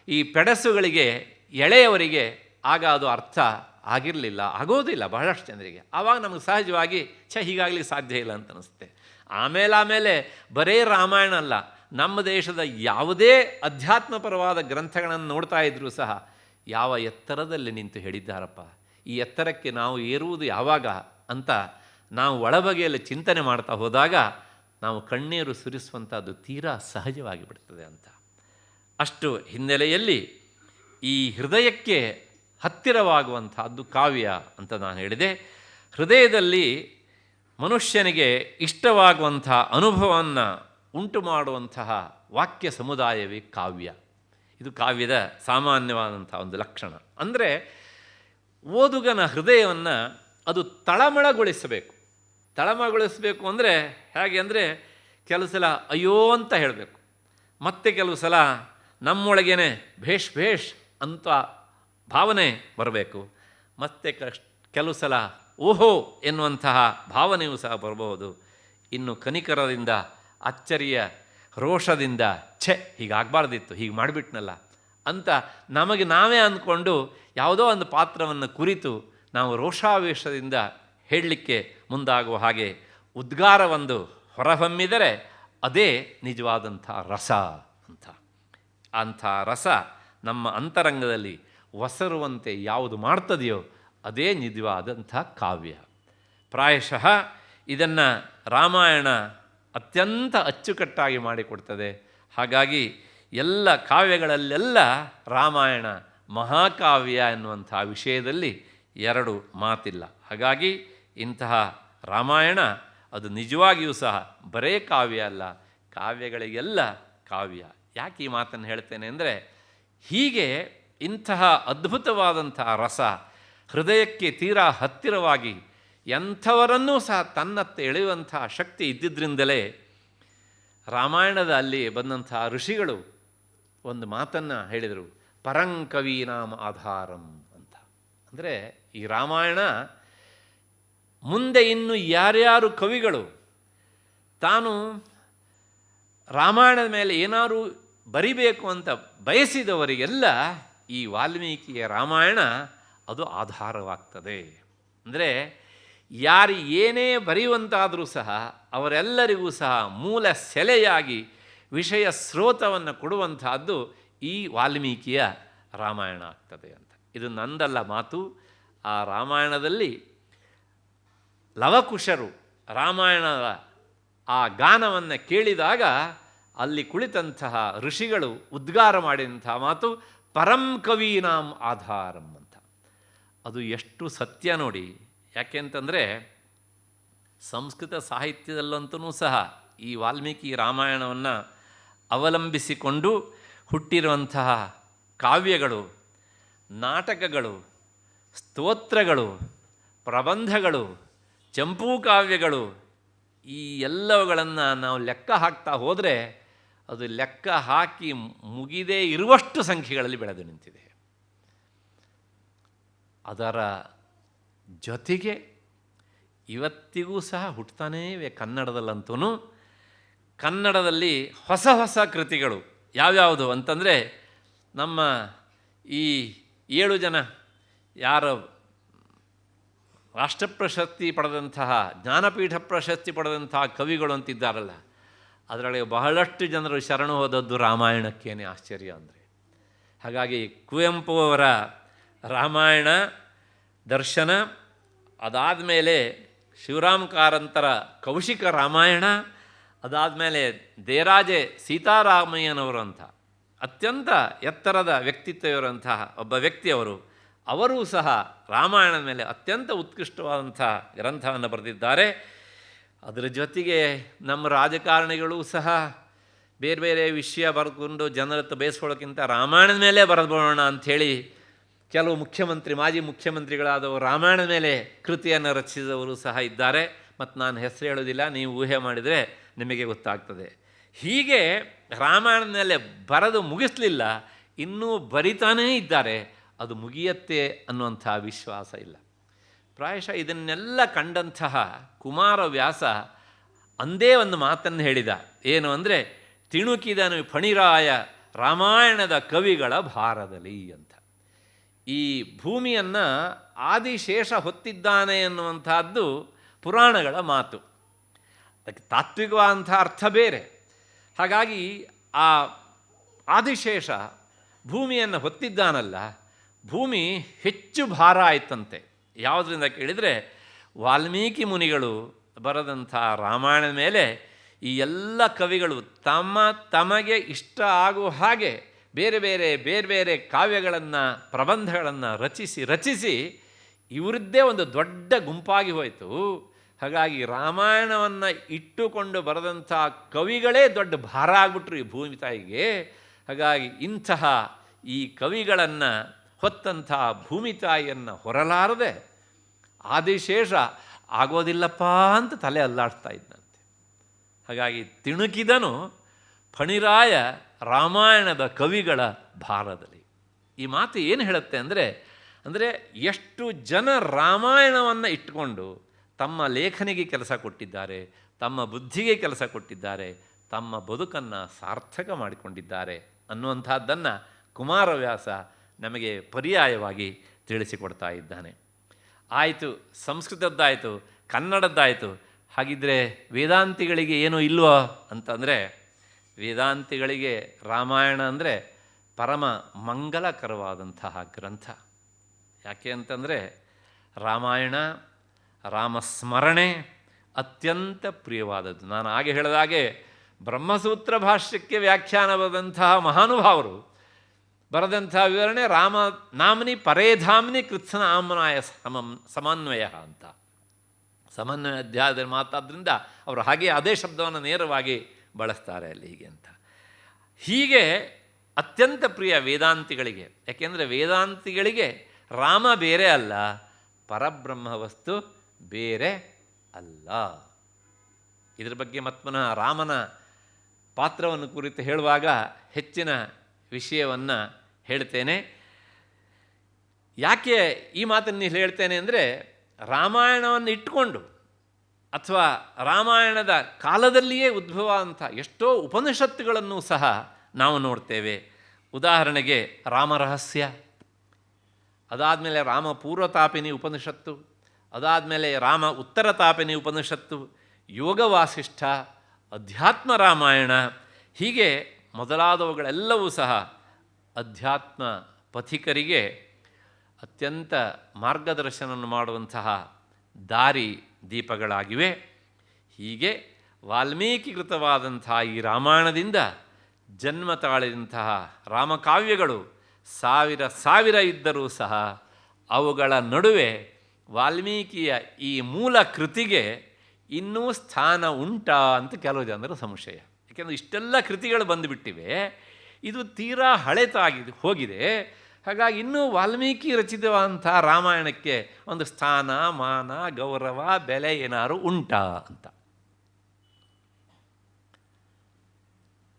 ಈ ಪೆಡಸುಗಳಿಗೆ, ಎಳೆಯವರಿಗೆ ಆಗ ಅದು ಅರ್ಥ ಆಗಿರಲಿಲ್ಲ, ಆಗೋದಿಲ್ಲ ಬಹಳಷ್ಟು ಜನರಿಗೆ. ಆವಾಗ ನಮಗೆ ಸಹಜವಾಗಿ ಹೀಗಾಗಲಿಕ್ಕೆ ಸಾಧ್ಯ ಇಲ್ಲ ಅಂತ ಅನಿಸುತ್ತೆ. ಆಮೇಲೆ ಬರೇ ರಾಮಾಯಣ ಅಲ್ಲ, ನಮ್ಮ ದೇಶದ ಯಾವುದೇ ಅಧ್ಯಾತ್ಮಪರವಾದ ಗ್ರಂಥಗಳನ್ನು ನೋಡ್ತಾ ಇದ್ದರೂ ಸಹ ಯಾವ ಎತ್ತರದಲ್ಲಿ ನಿಂತು ಹೇಳಿದ್ದಾರಪ್ಪ, ಈ ಎತ್ತರಕ್ಕೆ ನಾವು ಏರುವುದು ಯಾವಾಗ ಅಂತ ನಾವು ಒಳಬಗೆಯಲ್ಲಿ ಚಿಂತನೆ ಮಾಡ್ತಾ ಹೋದಾಗ ನಾವು ಕಣ್ಣೀರು ಸುರಿಸುವಂಥದ್ದು ತೀರಾ ಸಹಜವಾಗಿ ಬಿಡ್ತದೆ ಅಂತ. ಅಷ್ಟು ಹಿನ್ನೆಲೆಯಲ್ಲಿ ಈ ಹೃದಯಕ್ಕೆ ಹತ್ತಿರವಾಗುವಂತಹದ್ದು ಕಾವ್ಯ ಅಂತ ನಾನು ಹೇಳಿದೆ. ಹೃದಯದಲ್ಲಿ ಮನುಷ್ಯನಿಗೆ ಇಷ್ಟವಾಗುವಂಥ ಅನುಭವವನ್ನು ಉಂಟು ಮಾಡುವಂತಹ ವಾಕ್ಯ ಸಮುದಾಯವೇ ಕಾವ್ಯ. ಇದು ಕಾವ್ಯದ ಸಾಮಾನ್ಯವಾದಂಥ ಒಂದು ಲಕ್ಷಣ. ಅಂದರೆ ಓದುಗನ ಹೃದಯವನ್ನು ಅದು ತಳಮಳಗೊಳಿಸಬೇಕು. ತಳಮಳಗೊಳಿಸಬೇಕು ಅಂದರೆ ಹೇಗೆ ಅಂದರೆ, ಕೆಲವು ಸಲ ಅಯ್ಯೋ ಅಂತ ಹೇಳಬೇಕು, ಮತ್ತೆ ಕೆಲವು ಸಲ ನಮ್ಮೊಳಗೇನೆ ಭೇಷ್ ಭೇಷ್ ಅಂತ ಭಾವನೆ ಬರಬೇಕು, ಮತ್ತು ಕೆಲವು ಸಲ ಓಹೋ ಎನ್ನುವಂತಹ ಭಾವನೆಯೂ ಸಹ ಬರಬಹುದು. ಇನ್ನು ಕನಿಕರದಿಂದ, ಅಚ್ಚರಿಯ ರೋಷದಿಂದ ಹೀಗಾಗಬಾರ್ದಿತ್ತು, ಹೀಗೆ ಮಾಡಿಬಿಟ್ನಲ್ಲ ಅಂತ ನಮಗೆ ನಾವೇ ಅಂದ್ಕೊಂಡು ಯಾವುದೋ ಒಂದು ಪಾತ್ರವನ್ನು ಕುರಿತು ನಾವು ರೋಷಾವೇಶದಿಂದ ಹೇಳಲಿಕ್ಕೆ ಮುಂದಾಗುವ ಹಾಗೆ ಉದ್ಗಾರವೊಂದು ಹೊರಹೊಮ್ಮಿದರೆ ಅದೇ ನಿಜವಾದಂಥ ರಸ ಅಂತ. ಅಂಥ ರಸ ನಮ್ಮ ಅಂತರಂಗದಲ್ಲಿ ಒಸರುವಂತೆ ಯಾವುದು ಮಾಡ್ತದೆಯೋ ಅದೇ ನಿಜವಾದಂಥ ಕಾವ್ಯ. ಪ್ರಾಯಶಃ ಇದನ್ನು ರಾಮಾಯಣ ಅತ್ಯಂತ ಅಚ್ಚುಕಟ್ಟಾಗಿ ಮಾಡಿಕೊಡ್ತದೆ. ಹಾಗಾಗಿ ಎಲ್ಲ ಕಾವ್ಯಗಳಲ್ಲೆಲ್ಲ ರಾಮಾಯಣ ಮಹಾಕಾವ್ಯ ಎನ್ನುವಂಥ ವಿಷಯದಲ್ಲಿ ಎರಡು ಮಾತಿಲ್ಲ. ಹಾಗಾಗಿ ಇಂತಹ ರಾಮಾಯಣ ಅದು ನಿಜವಾಗಿಯೂ ಸಹ ಬರೇ ಕಾವ್ಯ ಅಲ್ಲ, ಕಾವ್ಯಗಳಿಗೆಲ್ಲ ಕಾವ್ಯ. ಯಾಕೆ ಈ ಮಾತನ್ನು ಹೇಳ್ತೇನೆ ಅಂದರೆ, ಹೀಗೆ ಇಂತಹ ಅದ್ಭುತವಾದಂತಹ ರಸ ಹೃದಯಕ್ಕೆ ತೀರಾ ಹತ್ತಿರವಾಗಿ ಎಂಥವರನ್ನೂ ಸಹ ತನ್ನತ್ತ ಎಳೆಯುವಂಥ ಶಕ್ತಿ ಇದ್ದಿದ್ದರಿಂದಲೇ ರಾಮಾಯಣದ ಅಲ್ಲಿ ಬಂದಂಥ ಋಷಿಗಳು ಒಂದು ಮಾತನ್ನು ಹೇಳಿದರು, ಪರಂಕವೀನಾಂ ಆಧಾರಂ ಅಂತ. ಅಂದರೆ ಈ ರಾಮಾಯಣ ಮುಂದೆ ಇನ್ನು ಯಾರ್ಯಾರು ಕವಿಗಳು ತಾನು ರಾಮಾಯಣದ ಮೇಲೆ ಏನಾದರೂ ಬರಿಬೇಕು ಅಂತ ಬಯಸಿದವರಿಗೆಲ್ಲ ಈ ವಾಲ್ಮೀಕಿಯ ರಾಮಾಯಣ ಅದು ಆಧಾರವಾಗ್ತದೆ. ಅಂದರೆ ಯಾರು ಏನೇ ಬರೆಯುವಂತಾದರೂ ಸಹ ಅವರೆಲ್ಲರಿಗೂ ಸಹ ಮೂಲ ಸೆಲೆಯಾಗಿ ವಿಷಯ ಸ್ರೋತವನ್ನು ಕೊಡುವಂತಹದ್ದು ಈ ವಾಲ್ಮೀಕಿಯ ರಾಮಾಯಣ ಆಗ್ತದೆ ಅಂತ. ಇದು ನಂದಲ್ಲ ಮಾತು. ಆ ರಾಮಾಯಣದಲ್ಲಿ ಲವಕುಶರು ರಾಮಾಯಣದ ಆ ಗಾನವನ್ನು ಕೇಳಿದಾಗ ಅಲ್ಲಿ ಕುಳಿತಂತಹ ಋಷಿಗಳು ಉದ್ಗಾರ ಮಾಡಿದಂತಹ ಮಾತು ಪರಂ ಕವೀನಾಂ ಆಧಾರಂ ಅಂತ. ಅದು ಎಷ್ಟು ಸತ್ಯ ನೋಡಿ. ಯಾಕೆಂತಂದರೆ ಸಂಸ್ಕೃತ ಸಾಹಿತ್ಯದಲ್ಲಂತೂ ಸಹ ಈ ವಾಲ್ಮೀಕಿ ರಾಮಾಯಣವನ್ನು ಅವಲಂಬಿಸಿಕೊಂಡು ಹುಟ್ಟಿರುವಂತಹ ಕಾವ್ಯಗಳು, ನಾಟಕಗಳು, ಸ್ತೋತ್ರಗಳು, ಪ್ರಬಂಧಗಳು, ಚಂಪೂ ಕಾವ್ಯಗಳು, ಈ ಎಲ್ಲವುಗಳನ್ನು ನಾವು ಲೆಕ್ಕ ಹಾಕ್ತಾ ಹೋದರೆ ಅದು ಲೆಕ್ಕ ಹಾಕಿ ಮುಗಿದೇ ಇರುವಷ್ಟು ಸಂಖ್ಯೆಗಳಲ್ಲಿ ಬೆಳೆದು ನಿಂತಿದೆ. ಅದರ ಜೊತೆಗೆ ಇವತ್ತಿಗೂ ಸಹ ಹುಟ್ಟುತ್ತಾನೇ ಇವೆ. ಕನ್ನಡದಲ್ಲಂತೂ ಕನ್ನಡದಲ್ಲಿ ಹೊಸ ಹೊಸ ಕೃತಿಗಳು ಯಾವ್ಯಾವುದು ಅಂತಂದರೆ, ನಮ್ಮ ಈ 7 ಜನ ಯಾರು ರಾಷ್ಟ್ರಪ್ರಶಸ್ತಿ ಪಡೆದಂತಹ, ಜ್ಞಾನಪೀಠ ಪ್ರಶಸ್ತಿ ಪಡೆದಂತಹ ಕವಿಗಳು ಅಂತಿದ್ದಾರಲ್ಲ, ಅದರೊಳಗೆ ಬಹಳಷ್ಟು ಜನರು ಶರಣು ಹೋದದ್ದು ರಾಮಾಯಣಕ್ಕೇನೆ. ಆಶ್ಚರ್ಯ ಅಂದರೆ. ಹಾಗಾಗಿ ಕುವೆಂಪು ಅವರ ರಾಮಾಯಣ ದರ್ಶನ, ಅದಾದಮೇಲೆ ಶಿವರಾಮ್ ಕಾರಂತರ ಕೌಶಿಕ ರಾಮಾಯಣ, ಅದಾದಮೇಲೆ ದೇರಾಜೆ ಸೀತಾರಾಮಯ್ಯನವರು ಅಂತ ಅತ್ಯಂತ ಎತ್ತರದ ವ್ಯಕ್ತಿತ್ವವಿರುವಂತಹ ಒಬ್ಬ ವ್ಯಕ್ತಿಯವರು, ಅವರೂ ಸಹ ರಾಮಾಯಣದ ಮೇಲೆ ಅತ್ಯಂತ ಉತ್ಕೃಷ್ಟವಾದಂಥ ಗ್ರಂಥವನ್ನು ಬರೆದಿದ್ದಾರೆ. ಅದರ ಜೊತೆಗೆ ನಮ್ಮ ರಾಜಕಾರಣಿಗಳು ಸಹ ಬೇರೆ ಬೇರೆ ವಿಷಯ ಬರೆದುಕೊಂಡು ಜನರತ್ತ ಬೇಯಿಸ್ಕೊಳ್ಳೋಕ್ಕಿಂತ ರಾಮಾಯಣದ ಮೇಲೆ ಬರೆದ್ಬೋಣ ಅಂಥೇಳಿ ಕೆಲವು ಮಾಜಿ ಮುಖ್ಯಮಂತ್ರಿಗಳಾದವರು ರಾಮಾಯಣದ ಮೇಲೆ ಕೃತಿಯನ್ನು ರಚಿಸಿದವರು ಸಹ ಇದ್ದಾರೆ. ಮತ್ತು ನಾನು ಹೆಸರು ಹೇಳೋದಿಲ್ಲ, ನೀವು ಊಹೆ ಮಾಡಿದರೆ ನಿಮಗೆ ಗೊತ್ತಾಗ್ತದೆ. ಹೀಗೆ ರಾಮಾಯಣದ ಮೇಲೆ ಬರೆದು ಮುಗಿಸಲಿಲ್ಲ, ಇನ್ನೂ ಬರಿತಾನೇ ಇದ್ದಾರೆ. ಅದು ಮುಗಿಯತ್ತೆ ಅನ್ನುವಂಥ ವಿಶ್ವಾಸ ಇಲ್ಲ. ಪ್ರಾಯಶಃ ಇದನ್ನೆಲ್ಲ ಕಂಡಂತಹ ಕುಮಾರವ್ಯಾಸ ಅಂದೇ ಒಂದು ಮಾತನ್ನು ಹೇಳಿದ. ಏನು ಅಂದರೆ, ತಿಣುಕಿದನು ಫಣಿರಾಯ ರಾಮಾಯಣದ ಕವಿಗಳ ಭಾರದಲ್ಲಿ ಅಂತ. ಈ ಭೂಮಿಯನ್ನು ಆದಿಶೇಷ ಹೊತ್ತಿದ್ದಾನೆ ಎನ್ನುವಂಥದ್ದು ಪುರಾಣಗಳ ಮಾತು. ಅದಕ್ಕೆ ತಾತ್ವಿಕವಾದಂಥ ಅರ್ಥ ಬೇರೆ. ಹಾಗಾಗಿ ಆ ಆದಿಶೇಷ ಭೂಮಿಯನ್ನು ಹೊತ್ತಿದ್ದಾನಲ್ಲ, ಭೂಮಿ ಹೆಚ್ಚು ಭಾರ ಆಯ್ತಂತೆ. ಯಾವುದರಿಂದ ಕೇಳಿದರೆ, ವಾಲ್ಮೀಕಿ ಮುನಿಗಳು ಬರೆದಂಥ ರಾಮಾಯಣದ ಮೇಲೆ ಈ ಎಲ್ಲ ಕವಿಗಳು ತಮಗೆ ಇಷ್ಟ ಆಗುವ ಹಾಗೆ ಬೇರೆ ಬೇರೆ ಕಾವ್ಯಗಳನ್ನು, ಪ್ರಬಂಧಗಳನ್ನು ರಚಿಸಿ ಇವರದ್ದೇ ಒಂದು ದೊಡ್ಡ ಗುಂಪಾಗಿ ಹೋಯಿತು. ಹಾಗಾಗಿ ರಾಮಾಯಣವನ್ನು ಇಟ್ಟುಕೊಂಡು ಬರೆದಂಥ ಕವಿಗಳೇ ದೊಡ್ಡ ಭಾರ ಆಗ್ಬಿಟ್ರು ಈ ಭೂಮಿ ತಾಯಿಗೆ. ಹಾಗಾಗಿ ಇಂತಹ ಈ ಕವಿಗಳನ್ನು ಹೊತ್ತಂಥ ಭೂಮಿ ತಾಯಿಯನ್ನು ಹೊರಲಾರದೆ ಆದಿಶೇಷ ಆಗೋದಿಲ್ಲಪ್ಪ ಅಂತ ತಲೆ ಅಲ್ಲಾಡ್ತಾ ಇದ್ದಂತೆ. ಹಾಗಾಗಿ ತಿಣುಕಿದನು ಫಣಿರಾಯ ರಾಮಾಯಣದ ಕವಿಗಳ ಭಾರದಲ್ಲಿ. ಈ ಮಾತು ಏನು ಹೇಳುತ್ತೆ ಅಂದರೆ ಎಷ್ಟು ಜನ ರಾಮಾಯಣವನ್ನು ಇಟ್ಟುಕೊಂಡು ತಮ್ಮ ಲೇಖನಿಗೆ ಕೆಲಸ ಕೊಟ್ಟಿದ್ದಾರೆ, ತಮ್ಮ ಬುದ್ಧಿಗೆ ಕೆಲಸ ಕೊಟ್ಟಿದ್ದಾರೆ, ತಮ್ಮ ಬದುಕನ್ನು ಸಾರ್ಥಕ ಮಾಡಿಕೊಂಡಿದ್ದಾರೆ ಅನ್ನುವಂಥದ್ದನ್ನು ಕುಮಾರವ್ಯಾಸ ನಮಗೆ ಪರ್ಯಾಯವಾಗಿ ತಿಳಿಸಿಕೊಡ್ತಾ ಇದ್ದಾನೆ. ಆಯಿತು, ಸಂಸ್ಕೃತದ್ದಾಯಿತು, ಕನ್ನಡದ್ದಾಯಿತು. ಹಾಗಿದ್ದರೆ ವೇದಾಂತಿಗಳಿಗೆ ಏನೂ ಇಲ್ವೋ ಅಂತಂದರೆ, ವೇದಾಂತಿಗಳಿಗೆ ರಾಮಾಯಣ ಅಂದರೆ ಪರಮ ಮಂಗಲಕರವಾದಂತಹ ಗ್ರಂಥ. ಯಾಕೆ ಅಂತಂದರೆ ರಾಮಾಯಣ, ರಾಮಸ್ಮರಣೆ ಅತ್ಯಂತ ಪ್ರಿಯವಾದದ್ದು. ನಾನು ಹಾಗೆ ಹೇಳಿದಾಗೆ ಬ್ರಹ್ಮಸೂತ್ರ ಭಾಷ್ಯಕ್ಕೆ ವ್ಯಾಖ್ಯಾನ ಬರೆದಂತಹ ಮಹಾನುಭಾವರು ಬರೆದಂಥ ವಿವರಣೆ ರಾಮ ನಾಮ್ನಿ ಪರೇಧಾಮ್ನಿ ಕೃತ್ಸನಾಮನಾಯ ಸಮನ್ವಯ ಅಂತ. ಸಮನ್ವಯ ಅಧ್ಯಾಯದಲ್ಲಿ ಮಾತಾದ್ರಿಂದ ಅವರು ಹಾಗೆ ಅದೇ ಶಬ್ದವನ್ನು ನೇರವಾಗಿ ಬಳಸ್ತಾರೆ ಅಲ್ಲಿ ಹೀಗೆ ಅಂತ. ಹೀಗೆ ಅತ್ಯಂತ ಪ್ರಿಯ ವೇದಾಂತಿಗಳಿಗೆ. ಯಾಕೆಂದರೆ ವೇದಾಂತಿಗಳಿಗೆ ರಾಮ ಬೇರೆ ಅಲ್ಲ, ಪರಬ್ರಹ್ಮ ವಸ್ತು ಬೇರೆ ಅಲ್ಲ. ಇದರ ಬಗ್ಗೆ ಮತ್ಮನಃ ರಾಮನ ಪಾತ್ರವನ್ನು ಕುರಿತು ಹೇಳುವಾಗ ಹೆಚ್ಚಿನ ವಿಷಯವನ್ನು ಹೇಳ್ತೇನೆ. ಯಾಕೆ ಈ ಮಾತನ್ನು ಹೇಳ್ತೇನೆ ಅಂದರೆ, ರಾಮಾಯಣವನ್ನು ಇಟ್ಟುಕೊಂಡು ಅಥವಾ ರಾಮಾಯಣದ ಕಾಲದಲ್ಲಿಯೇ ಉದ್ಭವ ಅಂತ ಎಷ್ಟೋ ಉಪನಿಷತ್ತುಗಳನ್ನು ಸಹ ನಾವು ನೋಡ್ತೇವೆ. ಉದಾಹರಣೆಗೆ ರಾಮರಹಸ್ಯ, ಅದಾದಮೇಲೆ ರಾಮ ಪೂರ್ವತಾಪಿನಿ ಉಪನಿಷತ್ತು, ಅದಾದಮೇಲೆ ರಾಮ ಉತ್ತರತಾಪಿನಿ ಉಪನಿಷತ್ತು, ಯೋಗವಾಸಿಷ್ಠ, ಅಧ್ಯಾತ್ಮ ರಾಮಾಯಣ, ಹೀಗೆ ಮೊದಲಾದವುಗಳೆಲ್ಲವೂ ಸಹ ಅಧ್ಯಾತ್ಮ ಪಥಿಕರಿಗೆ ಅತ್ಯಂತ ಮಾರ್ಗದರ್ಶನವನ್ನು ಮಾಡುವಂತಹ ದಾರಿ ದೀಪಗಳಾಗಿವೆ. ಹೀಗೆ ವಾಲ್ಮೀಕಿಕೃತವಾದಂಥ ಈ ರಾಮಾಯಣದಿಂದ ಜನ್ಮ ತಾಳಿದಂತಹ ರಾಮಕಾವ್ಯಗಳು ಸಾವಿರ ಇದ್ದರೂ ಸಹ ಅವುಗಳ ನಡುವೆ ವಾಲ್ಮೀಕಿಯ ಈ ಮೂಲ ಕೃತಿಗೆ ಇನ್ನೂ ಸ್ಥಾನ ಉಂಟಾ ಅಂತ ಕೆಲವು ಜನರ ಸಂಶಯ. ಯಾಕೆಂದರೆ ಇಷ್ಟೆಲ್ಲ ಕೃತಿಗಳು ಬಂದುಬಿಟ್ಟಿವೆ, ಇದು ತೀರಾ ಹಳೆತಾಗಿ ಹೋಗಿದೆ. ಹಾಗಾಗಿ ಇನ್ನೂ ವಾಲ್ಮೀಕಿ ರಚಿತವಾದಂಥ ರಾಮಾಯಣಕ್ಕೆ ಒಂದು ಸ್ಥಾನ, ಮಾನ, ಗೌರವ, ಬೆಲೆ ಏನಾದ್ರು ಉಂಟಾ ಅಂತ.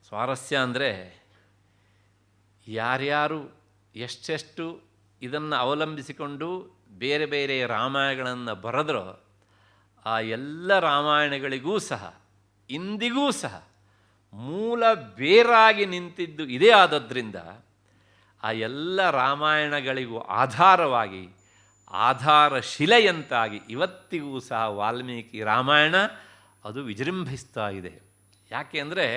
ಸ್ವಾರಸ್ಯ ಅಂದರೆ, ಯಾರ್ಯಾರು ಎಷ್ಟೆಷ್ಟು ಇದನ್ನು ಅವಲಂಬಿಸಿಕೊಂಡು ಬೇರೆ ಬೇರೆ ರಾಮಾಯಣಗಳನ್ನು ಬರೆದರೋ ಆ ಎಲ್ಲ ರಾಮಾಯಣಗಳಿಗೂ ಸಹ ಇಂದಿಗೂ ಸಹ ಮೂಲ ಬೇರಾಗಿ ನಿಂತಿದ್ದು ಇದೇ ಆದದ್ರಿಂದ ಆ ಎಲ್ಲ ರಾಮಾಯಣಗಳಿಗೂ ಆಧಾರವಾಗಿ ಆಧಾರ ಶಿಲೆಯಂತಾಗಿ ಇವತ್ತಿಗೂ ಸಹ ವಾಲ್ಮೀಕಿ ರಾಮಾಯಣ ಅದು ವಿಜೃಂಭಿಸ್ತಾ ಇದೆ. ಯಾಕೆ ಅಂದರೆ,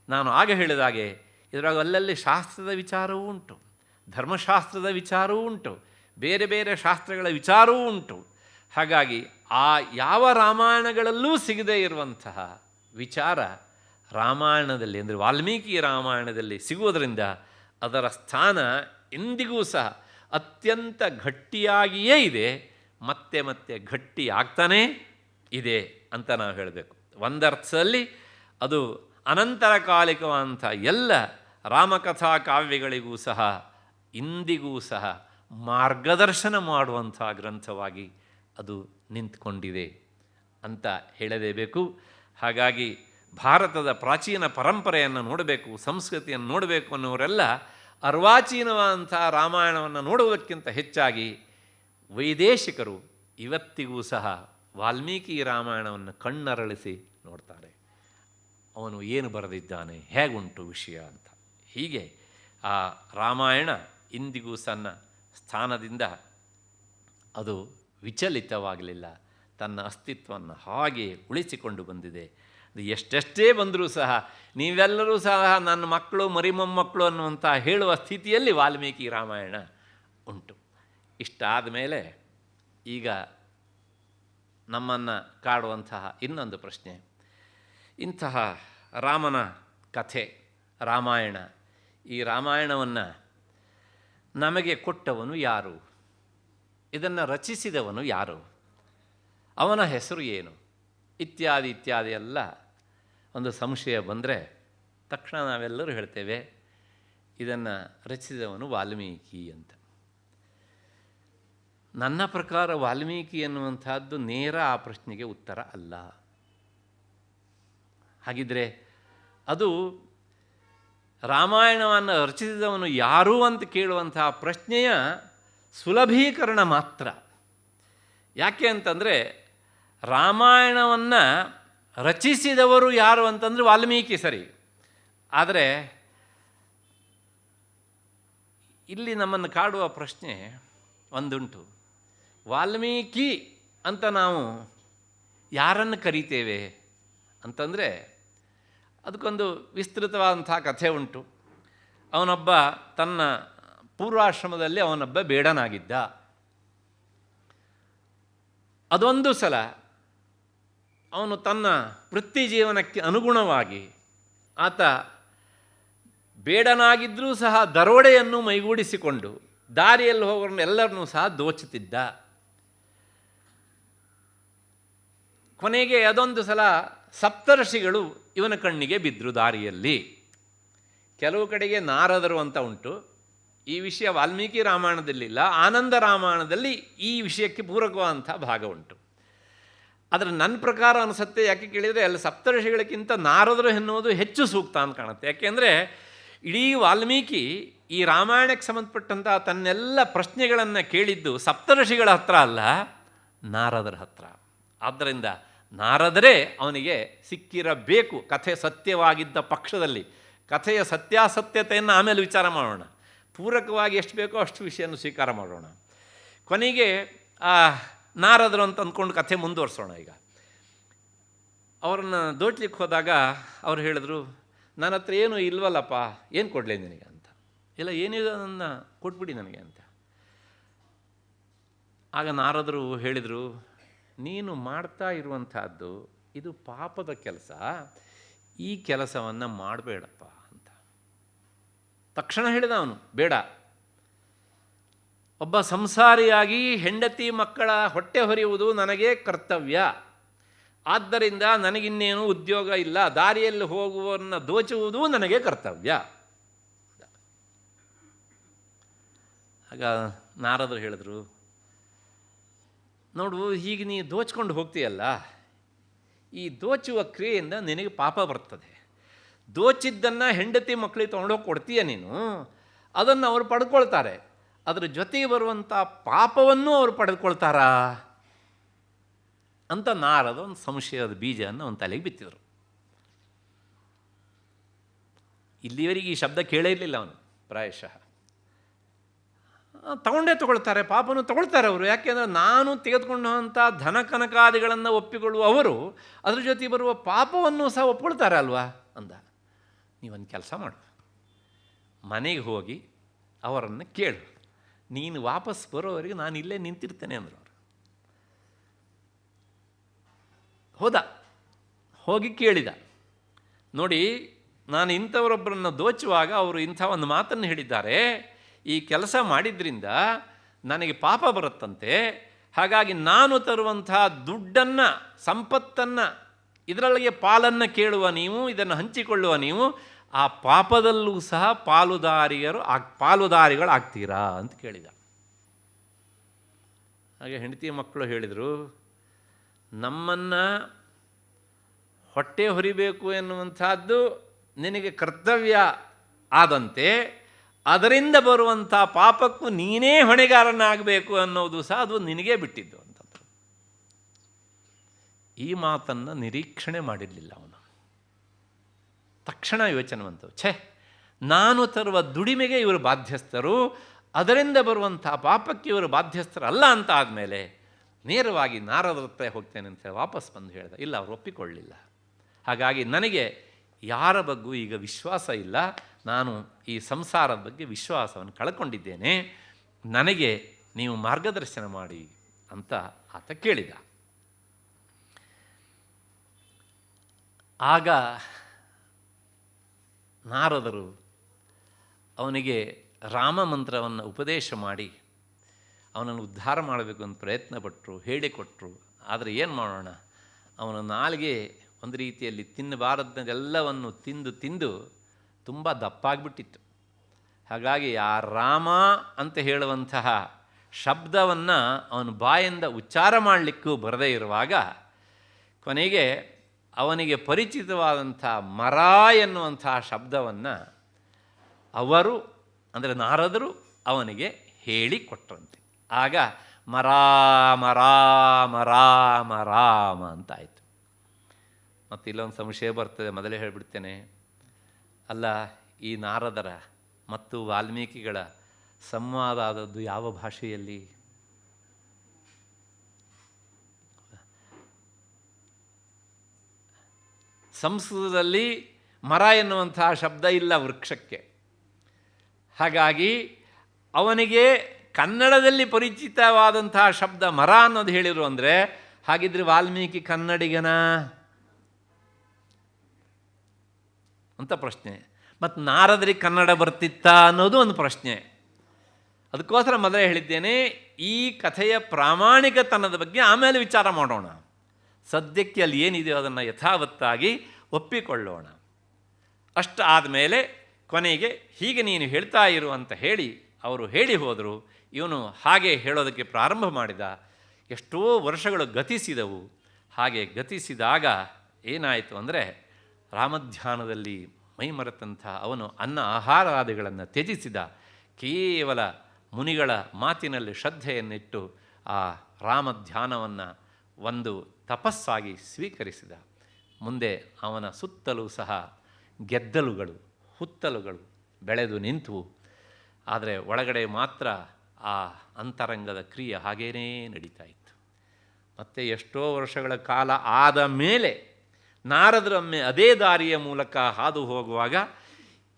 ನಾನು ಆಗ ಹೇಳಿದಾಗೆ ಇದರಾಗ ಅಲ್ಲಲ್ಲಿ ಶಾಸ್ತ್ರದ ವಿಚಾರವೂ ಉಂಟು, ಧರ್ಮಶಾಸ್ತ್ರದ ವಿಚಾರವೂ ಉಂಟು, ಬೇರೆ ಬೇರೆ ಶಾಸ್ತ್ರಗಳ ವಿಚಾರವೂ ಉಂಟು. ಹಾಗಾಗಿ ಆ ಯಾವ ರಾಮಾಯಣಗಳಲ್ಲೂ ಸಿಗದೇ ಇರುವಂತಹ ವಿಚಾರ ರಾಮಾಯಣದಲ್ಲಿ ಅಂದರೆ ವಾಲ್ಮೀಕಿ ರಾಮಾಯಣದಲ್ಲಿ ಸಿಗುವುದರಿಂದ ಅದರ ಸ್ಥಾನ ಇಂದಿಗೂ ಸಹ ಅತ್ಯಂತ ಗಟ್ಟಿಯಾಗಿಯೇ ಇದೆ, ಮತ್ತೆ ಮತ್ತೆ ಗಟ್ಟಿ ಆಗ್ತಾನೇ ಇದೆ ಅಂತ ನಾವು ಹೇಳಬೇಕು. ಒಂದರ್ಥದಲ್ಲಿ ಅದು ಅನಂತರ ಕಾಲಿಕವಾದಂಥ ಎಲ್ಲ ರಾಮಕಥಾ ಕಾವ್ಯಗಳಿಗೂ ಸಹ ಇಂದಿಗೂ ಸಹ ಮಾರ್ಗದರ್ಶನ ಮಾಡುವಂಥ ಗ್ರಂಥವಾಗಿ ಅದು ನಿಂತ್ಕೊಂಡಿದೆ ಅಂತ ಹೇಳಲೇಬೇಕು. ಹಾಗಾಗಿ ಭಾರತದ ಪ್ರಾಚೀನ ಪರಂಪರೆಯನ್ನು ನೋಡಬೇಕು, ಸಂಸ್ಕೃತಿಯನ್ನು ನೋಡಬೇಕು ಅನ್ನೋರೆಲ್ಲ ಅರ್ವಾಚೀನವಾದಂಥ ರಾಮಾಯಣವನ್ನು ನೋಡುವುದಕ್ಕಿಂತ ಹೆಚ್ಚಾಗಿ ವೈದೇಶಿಕರು ಇವತ್ತಿಗೂ ಸಹ ವಾಲ್ಮೀಕಿ ರಾಮಾಯಣವನ್ನು ಕಣ್ಣರಳಿಸಿ ನೋಡ್ತಾರೆ. ಅವನು ಏನು ಬರೆದಿದ್ದಾನೆ, ಹೇಗುಂಟು ವಿಷಯ ಅಂತ. ಹೀಗೆ ಆ ರಾಮಾಯಣ ಇಂದಿಗೂ ಸಣ್ಣ ಸ್ಥಾನದಿಂದ ಅದು ವಿಚಲಿತವಾಗಲಿಲ್ಲ, ತನ್ನ ಅಸ್ತಿತ್ವವನ್ನು ಹಾಗೆ ಉಳಿಸಿಕೊಂಡು ಬಂದಿದೆ. ಅದು ಎಷ್ಟೆಷ್ಟೇ ಬಂದರೂ ಸಹ ನೀವೆಲ್ಲರೂ ಸಹ ನನ್ನ ಮಕ್ಕಳು ಮರಿಮೊಮ್ಮಕ್ಕಳು ಅನ್ನುವಂಥ ಹೇಳುವ ಸ್ಥಿತಿಯಲ್ಲಿ ವಾಲ್ಮೀಕಿ ರಾಮಾಯಣ ಉಂಟು. ಇಷ್ಟಾದ ಮೇಲೆ ಈಗ ನಮ್ಮನ್ನು ಕಾಡುವಂತಹ ಇನ್ನೊಂದು ಪ್ರಶ್ನೆ, ಇಂತಹ ರಾಮನ ಕಥೆ ರಾಮಾಯಣ, ಈ ರಾಮಾಯಣವನ್ನು ನಮಗೆ ಕೊಟ್ಟವನು ಯಾರು? ಇದನ್ನು ರಚಿಸಿದವನು ಯಾರು? ಅವನ ಹೆಸರು ಏನು? ಇತ್ಯಾದಿ ಇತ್ಯಾದಿ ಎಲ್ಲ ಒಂದು ಸಂಶಯ ಬಂದರೆ ತಕ್ಷಣ ನಾವೆಲ್ಲರೂ ಹೇಳ್ತೇವೆ ಇದನ್ನು ರಚಿಸಿದವನು ವಾಲ್ಮೀಕಿ ಅಂತ. ನನ್ನ ಪ್ರಕಾರ ವಾಲ್ಮೀಕಿ ಎನ್ನುವಂಥದ್ದು ನೇರ ಆ ಪ್ರಶ್ನೆಗೆ ಉತ್ತರ ಅಲ್ಲ. ಹಾಗಿದ್ರೆ ಅದು ರಾಮಾಯಣವನ್ನು ರಚಿಸಿದವನು ಯಾರು ಅಂತ ಕೇಳುವಂತಹ ಪ್ರಶ್ನೆಯ ಸುಲಭೀಕರಣ ಮಾತ್ರ. ಯಾಕೆ ಅಂತಂದರೆ ರಾಮಾಯಣವನ್ನು ರಚಿಸಿದವರು ಯಾರು ಅಂತಂದರೆ ವಾಲ್ಮೀಕಿ ಸರಿ, ಆದರೆ ಇಲ್ಲಿ ನಮ್ಮನ್ನು ಕಾಡುವ ಪ್ರಶ್ನೆ ಒಂದುಂಟು. ವಾಲ್ಮೀಕಿ ಅಂತ ನಾವು ಯಾರನ್ನು ಕರೀತೇವೆ ಅಂತಂದರೆ ಅದಕ್ಕೊಂದು ವಿಸ್ತೃತವಾದಂಥ ಕಥೆ ಉಂಟು. ಅವನೊಬ್ಬ ತನ್ನ ಪೂರ್ವಾಶ್ರಮದಲ್ಲಿ ಅವನೊಬ್ಬ ಬೇಡನಾಗಿದ್ದ. ಅದೊಂದು ಸಲ ಅವನು ತನ್ನ ವೃತ್ತಿ ಜೀವನಕ್ಕೆ ಅನುಗುಣವಾಗಿ ಆತ ಬೇಡನಾಗಿದ್ದರೂ ಸಹ ದರೋಡೆಯನ್ನು ಮೈಗೂಡಿಸಿಕೊಂಡು ದಾರಿಯಲ್ಲಿ ಹೋಗೋರನ್ನ ಎಲ್ಲರನ್ನೂ ಸಹ ದೋಚುತ್ತಿದ್ದ. ಕೊನೆಗೆ ಅದೊಂದು ಸಲ ಸಪ್ತರ್ಷಿಗಳು ಇವನ ಕಣ್ಣಿಗೆ ಬಿದ್ದರು ದಾರಿಯಲ್ಲಿ. ಕೆಲವು ಕಡೆಗೆ ನಾರದರು ಅಂತ ಉಂಟು. ಈ ವಿಷಯ ವಾಲ್ಮೀಕಿ ರಾಮಾಯಣದಲ್ಲಿಲ್ಲ, ಆನಂದ ರಾಮಾಯಣದಲ್ಲಿ ಈ ವಿಷಯಕ್ಕೆ ಪೂರಕವಾದಂಥ ಭಾಗ ಉಂಟು. ಆದರೆ ನನ್ನ ಪ್ರಕಾರ ಅನಿಸುತ್ತೆ, ಯಾಕೆ ಕೇಳಿದರೆ ಅಲ್ಲಿ ಸಪ್ತರ್ಷಿಗಳಿಗಿಂತ ನಾರದರು ಎನ್ನುವುದು ಹೆಚ್ಚು ಸೂಕ್ತ ಅಂತ ಕಾಣುತ್ತೆ. ಯಾಕೆಂದರೆ ಇಡೀ ವಾಲ್ಮೀಕಿ ಈ ರಾಮಾಯಣಕ್ಕೆ ಸಂಬಂಧಪಟ್ಟಂಥ ತನ್ನೆಲ್ಲ ಪ್ರಶ್ನೆಗಳನ್ನು ಕೇಳಿದ್ದು ಸಪ್ತರ್ಷಿಗಳ ಹತ್ರ ಅಲ್ಲ, ನಾರದರ ಹತ್ರ. ಆದ್ದರಿಂದ ನಾರದರೇ ಅವನಿಗೆ ಸಿಕ್ಕಿರಬೇಕು ಕಥೆ ಸತ್ಯವಾಗಿದ್ದ ಪಕ್ಷದಲ್ಲಿ. ಕಥೆಯ ಸತ್ಯಾಸತ್ಯತೆಯನ್ನು ಆಮೇಲೆ ವಿಚಾರ ಮಾಡೋಣ, ಪೂರಕವಾಗಿ ಎಷ್ಟು ಬೇಕೋ ಅಷ್ಟು ವಿಷಯವನ್ನು ಸ್ವೀಕಾರ ಮಾಡೋಣ. ಕೊನೆಗೆ ನಾರದರು ಅಂತ ಅಂದ್ಕೊಂಡು ಕಥೆ ಮುಂದುವರಿಸೋಣ. ಈಗ ಅವ್ರನ್ನ ದೋಟ್ಲಿಕ್ಕೆ ಹೋದಾಗ ಅವ್ರು ಹೇಳಿದ್ರು, ನನ್ನ ಹತ್ರ ಏನು ಇಲ್ವಲ್ಲಪ್ಪ, ಏನು ಕೊಡಲಿ ನಿನಗೆ ಅಂತ. ಇಲ್ಲ, ಏನಿದೆ ನನ್ನ ಕೊಟ್ಬಿಡಿ ನನಗೆ ಅಂತ. ಆಗ ನಾರದರು ಹೇಳಿದರು, ನೀನು ಮಾಡ್ತಾ ಇರುವಂತಹದ್ದು ಇದು ಪಾಪದ ಕೆಲಸ, ಈ ಕೆಲಸವನ್ನು ಮಾಡಬೇಡಪ್ಪ ಅಂತ ತಕ್ಷಣ ಹೇಳಿದ ಅವನು. ಬೇಡ, ಒಬ್ಬ ಸಂಸಾರಿಯಾಗಿ ಹೆಂಡತಿ ಮಕ್ಕಳ ಹೊಟ್ಟೆ ಹೊರೆಯುವುದು ನನಗೆ ಕರ್ತವ್ಯ. ಆದ್ದರಿಂದ ನನಗಿನ್ನೇನು ಉದ್ಯೋಗ ಇಲ್ಲ, ದಾರಿಯಲ್ಲಿ ಹೋಗುವವರನ್ನ ದೋಚುವುದು ನನಗೆ ಕರ್ತವ್ಯ. ಆಗ ನಾರದರು ಹೇಳಿದ್ರು, ನೋಡು, ಹೀಗೆ ನೀ ದೋಚ್ಕೊಂಡು ಹೋಗ್ತೀಯಲ್ಲ, ಈ ದೋಚುವ ಕ್ರಿಯೆಯಿಂದ ನಿನಗೆ ಪಾಪ ಬರ್ತದೆ. ದೋಚಿದ್ದನ್ನು ಹೆಂಡತಿ ಮಕ್ಕಳಿಗೆ ತೊಗೊಂಡೋಗಿ ಕೊಡ್ತೀಯ ನೀನು, ಅದನ್ನು ಅವರು ಪಡ್ಕೊಳ್ತಾರೆ. ಅದರ ಜೊತೆಗೆ ಬರುವಂಥ ಪಾಪವನ್ನು ಅವರು ಪಡೆದುಕೊಳ್ತಾರಾ ಅಂತ ನಾರದ ಒಂದು ಸಂಶಯದ ಬೀಜವನ್ನು ಅವನ ತಲೆಗೆ ಬಿತ್ತಿದರು. ಇಲ್ಲಿವರೆಗೆ ಈ ಶಬ್ದ ಕೇಳೇ ಇರಲಿಲ್ಲ ಅವನು. ಪ್ರಾಯಶಃ ತಗೊಳ್ತಾರೆ, ಪಾಪನೂ ತಗೊಳ್ತಾರೆ ಅವರು. ಯಾಕೆಂದರೆ ನಾನು ತೆಗೆದುಕೊಂಡಂಥ ಧನ ಕನಕಾದಿಗಳನ್ನು ಒಪ್ಪಿಕೊಳ್ಳುವ ಅವರು ಅದ್ರ ಜೊತೆ ಬರುವ ಪಾಪವನ್ನು ಸಹ ಒಪ್ಕೊಳ್ತಾರೆ ಅಲ್ವಾ ಅಂದ. ನೀವೊಂದು ಕೆಲಸ ಮಾಡು, ಮನೆಗೆ ಹೋಗಿ ಅವರನ್ನು ಕೇಳು, ನೀನು ವಾಪಸ್ ಬರೋವರೆಗೆ ನಾನು ಇಲ್ಲೇ ನಿಂತಿರ್ತೇನೆ ಅಂದರು ಅವರು. ಹೋಗಿ ಕೇಳಿದ, ನೋಡಿ, ನಾನು ಇಂಥವರೊಬ್ಬರನ್ನು ದೋಚುವಾಗ ಅವರು ಇಂಥ ಒಂದು ಮಾತನ್ನು ಹೇಳಿದ್ದಾರೆ, ಈ ಕೆಲಸ ಮಾಡಿದ್ರಿಂದ ನನಗೆ ಪಾಪ ಬರುತ್ತಂತೆ, ಹಾಗಾಗಿ ನಾನು ತರುವಂಥ ದುಡ್ಡನ್ನು, ಸಂಪತ್ತನ್ನು, ಇದರೊಳಗೆ ಪಾಲನ್ನು ಕೇಳುವ ನೀವು, ಇದನ್ನು ಹಂಚಿಕೊಳ್ಳುವ ನೀವು, ಆ ಪಾಪದಲ್ಲೂ ಸಹ ಪಾಲುದಾರಿಗಳಾಗ್ತೀರಾ ಅಂತ ಕೇಳಿದ. ಹಾಗೆ ಹೆಂಡತಿ ಮಕ್ಕಳು ಹೇಳಿದರು, ನಮ್ಮನ್ನು ಹೊಟ್ಟೆ ಹೊರಿಬೇಕು ಎನ್ನುವಂಥದ್ದು ನಿನಗೆ ಕರ್ತವ್ಯ ಆದಂತೆ ಅದರಿಂದ ಬರುವಂಥ ಪಾಪಕ್ಕೂ ನೀನೇ ಹೊಣೆಗಾರನಾಗಬೇಕು ಅನ್ನೋದು ಸಹ ಅದು ನಿನಗೇ ಬಿಟ್ಟಿದ್ದು ಅಂತಂದರು. ಈ ಮಾತನ್ನು ನಿರೀಕ್ಷಣೆ ಮಾಡಿರಲಿಲ್ಲ ಅವನು. ತಕ್ಷಣ ಯೋಚನೆ ಬಂತು, ನಾನು ತರುವ ದುಡಿಮೆಗೆ ಇವರು ಬಾಧ್ಯಸ್ಥರು, ಅದರಿಂದ ಬರುವಂಥ ಪಾಪಕ್ಕೆ ಇವರು ಬಾಧ್ಯಸ್ಥರಲ್ಲ ಅಂತ ಆದಮೇಲೆ ನೇರವಾಗಿ ನಾರದರ ಹತ್ರ ಹೋಗ್ತೇನೆ ಅಂತ ಹೇಳಿ ವಾಪಸ್ ಬಂದು ಹೇಳಿದ. ಇಲ್ಲ, ಅವರು ಒಪ್ಪಿಕೊಳ್ಳಲಿಲ್ಲ. ಹಾಗಾಗಿ ನನಗೆ ಯಾರ ಬಗ್ಗೂ ಈಗ ವಿಶ್ವಾಸ ಇಲ್ಲ, ನಾನು ಈ ಸಂಸಾರದ ಬಗ್ಗೆ ವಿಶ್ವಾಸವನ್ನು ಕಳ್ಕೊಂಡಿದ್ದೇನೆ, ನನಗೆ ನೀವು ಮಾರ್ಗದರ್ಶನ ಮಾಡಿ ಅಂತ ಆತ ಕೇಳಿದ. ಆಗ ನಾರದರು ಅವನಿಗೆ ರಾಮ ಮಂತ್ರವನ್ನು ಉಪದೇಶ ಮಾಡಿ ಅವನನ್ನು ಉದ್ಧಾರ ಮಾಡಬೇಕು ಅಂತ ಪ್ರಯತ್ನಪಟ್ಟರು, ಹೇಳಿಕೊಟ್ರು. ಆದರೆ ಏನು ಮಾಡೋಣ, ಅವನ ನಾಲಿಗೆ ಒಂದು ರೀತಿಯಲ್ಲಿ ತಿನ್ನಬಾರದನ್ನೆಲ್ಲವನ್ನು ತಿಂದು ತಿಂದು ತುಂಬ ದಪ್ಪಾಗಿಬಿಟ್ಟಿತ್ತು. ಹಾಗಾಗಿ ಆ ರಾಮ ಅಂತ ಹೇಳುವಂತಹ ಶಬ್ದವನ್ನು ಅವನ ಬಾಯಿಂದ ಉಚ್ಚಾರ ಮಾಡಲಿಕ್ಕೂ ಬರದೇ ಇರುವಾಗ ಕೊನೆಗೆ ಅವನಿಗೆ ಪರಿಚಿತವಾದಂಥ ಮರ ಎನ್ನುವಂತಹ ಶಬ್ದವನ್ನು ಅವರು ಅಂದರೆ ನಾರದರು ಅವನಿಗೆ ಹೇಳಿಕೊಟ್ರಂತೆ. ಆಗ ಮರಾಮ ರಾಮ ರಾಮ ರಾಮ ಅಂತಾಯಿತು. ಮತ್ತು ಇಲ್ಲೊಂದು ಸಂಶಯ ಬರ್ತದೆ, ಮೊದಲೇ ಹೇಳಿಬಿಡ್ತೇನೆ. ಅಲ್ಲ, ಈ ನಾರದರ ಮತ್ತು ವಾಲ್ಮೀಕಿಗಳ ಸಂವಾದ ಆದದ್ದು ಯಾವ ಭಾಷೆಯಲ್ಲಿ? ಸಂಸ್ಕೃತದಲ್ಲಿ ಮರ ಎನ್ನುವಂತಹ ಶಬ್ದ ಇಲ್ಲ ವೃಕ್ಷಕ್ಕೆ. ಹಾಗಾಗಿ ಅವನಿಗೆ ಕನ್ನಡದಲ್ಲಿ ಪರಿಚಿತವಾದಂತಹ ಶಬ್ದ ಮರ ಅನ್ನೋದು ಹೇಳಿರು ಅಂದರೆ, ಹಾಗಿದ್ರೆ ವಾಲ್ಮೀಕಿ ಕನ್ನಡಿಗನ ಅಂತ ಪ್ರಶ್ನೆ. ಮತ್ತು ನಾರದರಿಗೆ ಕನ್ನಡ ಬರ್ತಿತ್ತಾ ಅನ್ನೋದು ಒಂದು ಪ್ರಶ್ನೆ. ಅದಕ್ಕೋಸ್ಕರ ಮೊದಲೇ ಹೇಳಿದ್ದೇನೆ, ಈ ಕಥೆಯ ಪ್ರಾಮಾಣಿಕತನದ ಬಗ್ಗೆ ಆಮೇಲೆ ವಿಚಾರ ಮಾಡೋಣ. ಸದ್ಯಕ್ಕೆ ಅಲ್ಲಿ ಏನಿದೆಯೋ ಅದನ್ನು ಯಥಾವತ್ತಾಗಿ ಒಪ್ಪಿಕೊಳ್ಳೋಣ. ಅಷ್ಟು ಆದಮೇಲೆ ಕೊನೆಗೆ ಹೀಗೆ ನೀನು ಹೇಳ್ತಾ ಇರು ಅಂತ ಹೇಳಿ ಅವರು ಹೇಳಿ ಹೋದರು. ಇವನು ಹಾಗೆ ಹೇಳೋದಕ್ಕೆ ಪ್ರಾರಂಭ ಮಾಡಿದ. ಎಷ್ಟೋ ವರ್ಷಗಳು ಗತಿಸಿದವು. ಹಾಗೆ ಗತಿಸಿದಾಗ ಏನಾಯಿತು ಅಂದರೆ, ರಾಮಧ್ಯಾನದಲ್ಲಿ ಮೈಮರೆತಂಥ ಅವನು ಅನ್ನ ಆಹಾರಾದಿಗಳನ್ನು ತ್ಯಜಿಸಿದ. ಕೇವಲ ಮುನಿಗಳ ಮಾತಿನಲ್ಲಿ ಶ್ರದ್ಧೆಯನ್ನಿಟ್ಟು ಆ ರಾಮಧ್ಯಾನವನ್ನು ಒಂದು ತಪಸ್ಸಾಗಿ ಸ್ವೀಕರಿಸಿದ. ಮುಂದೆ ಅವನ ಸುತ್ತಲೂ ಸಹ ಗೆದ್ದಲುಗಳು, ಹುತ್ತಲುಗಳು ಬೆಳೆದು ನಿಂತವು. ಆದರೆ ಒಳಗಡೆ ಮಾತ್ರ ಆ ಅಂತರಂಗದ ಕ್ರಿಯೆ ಹಾಗೇನೇ ನಡೀತಾ ಇತ್ತು. ಮತ್ತು ಎಷ್ಟೋ ವರ್ಷಗಳ ಕಾಲ ಆದ ಮೇಲೆ ನಾರದರೊಮ್ಮೆ ಅದೇ ದಾರಿಯ ಮೂಲಕ ಹಾದು ಹೋಗುವಾಗ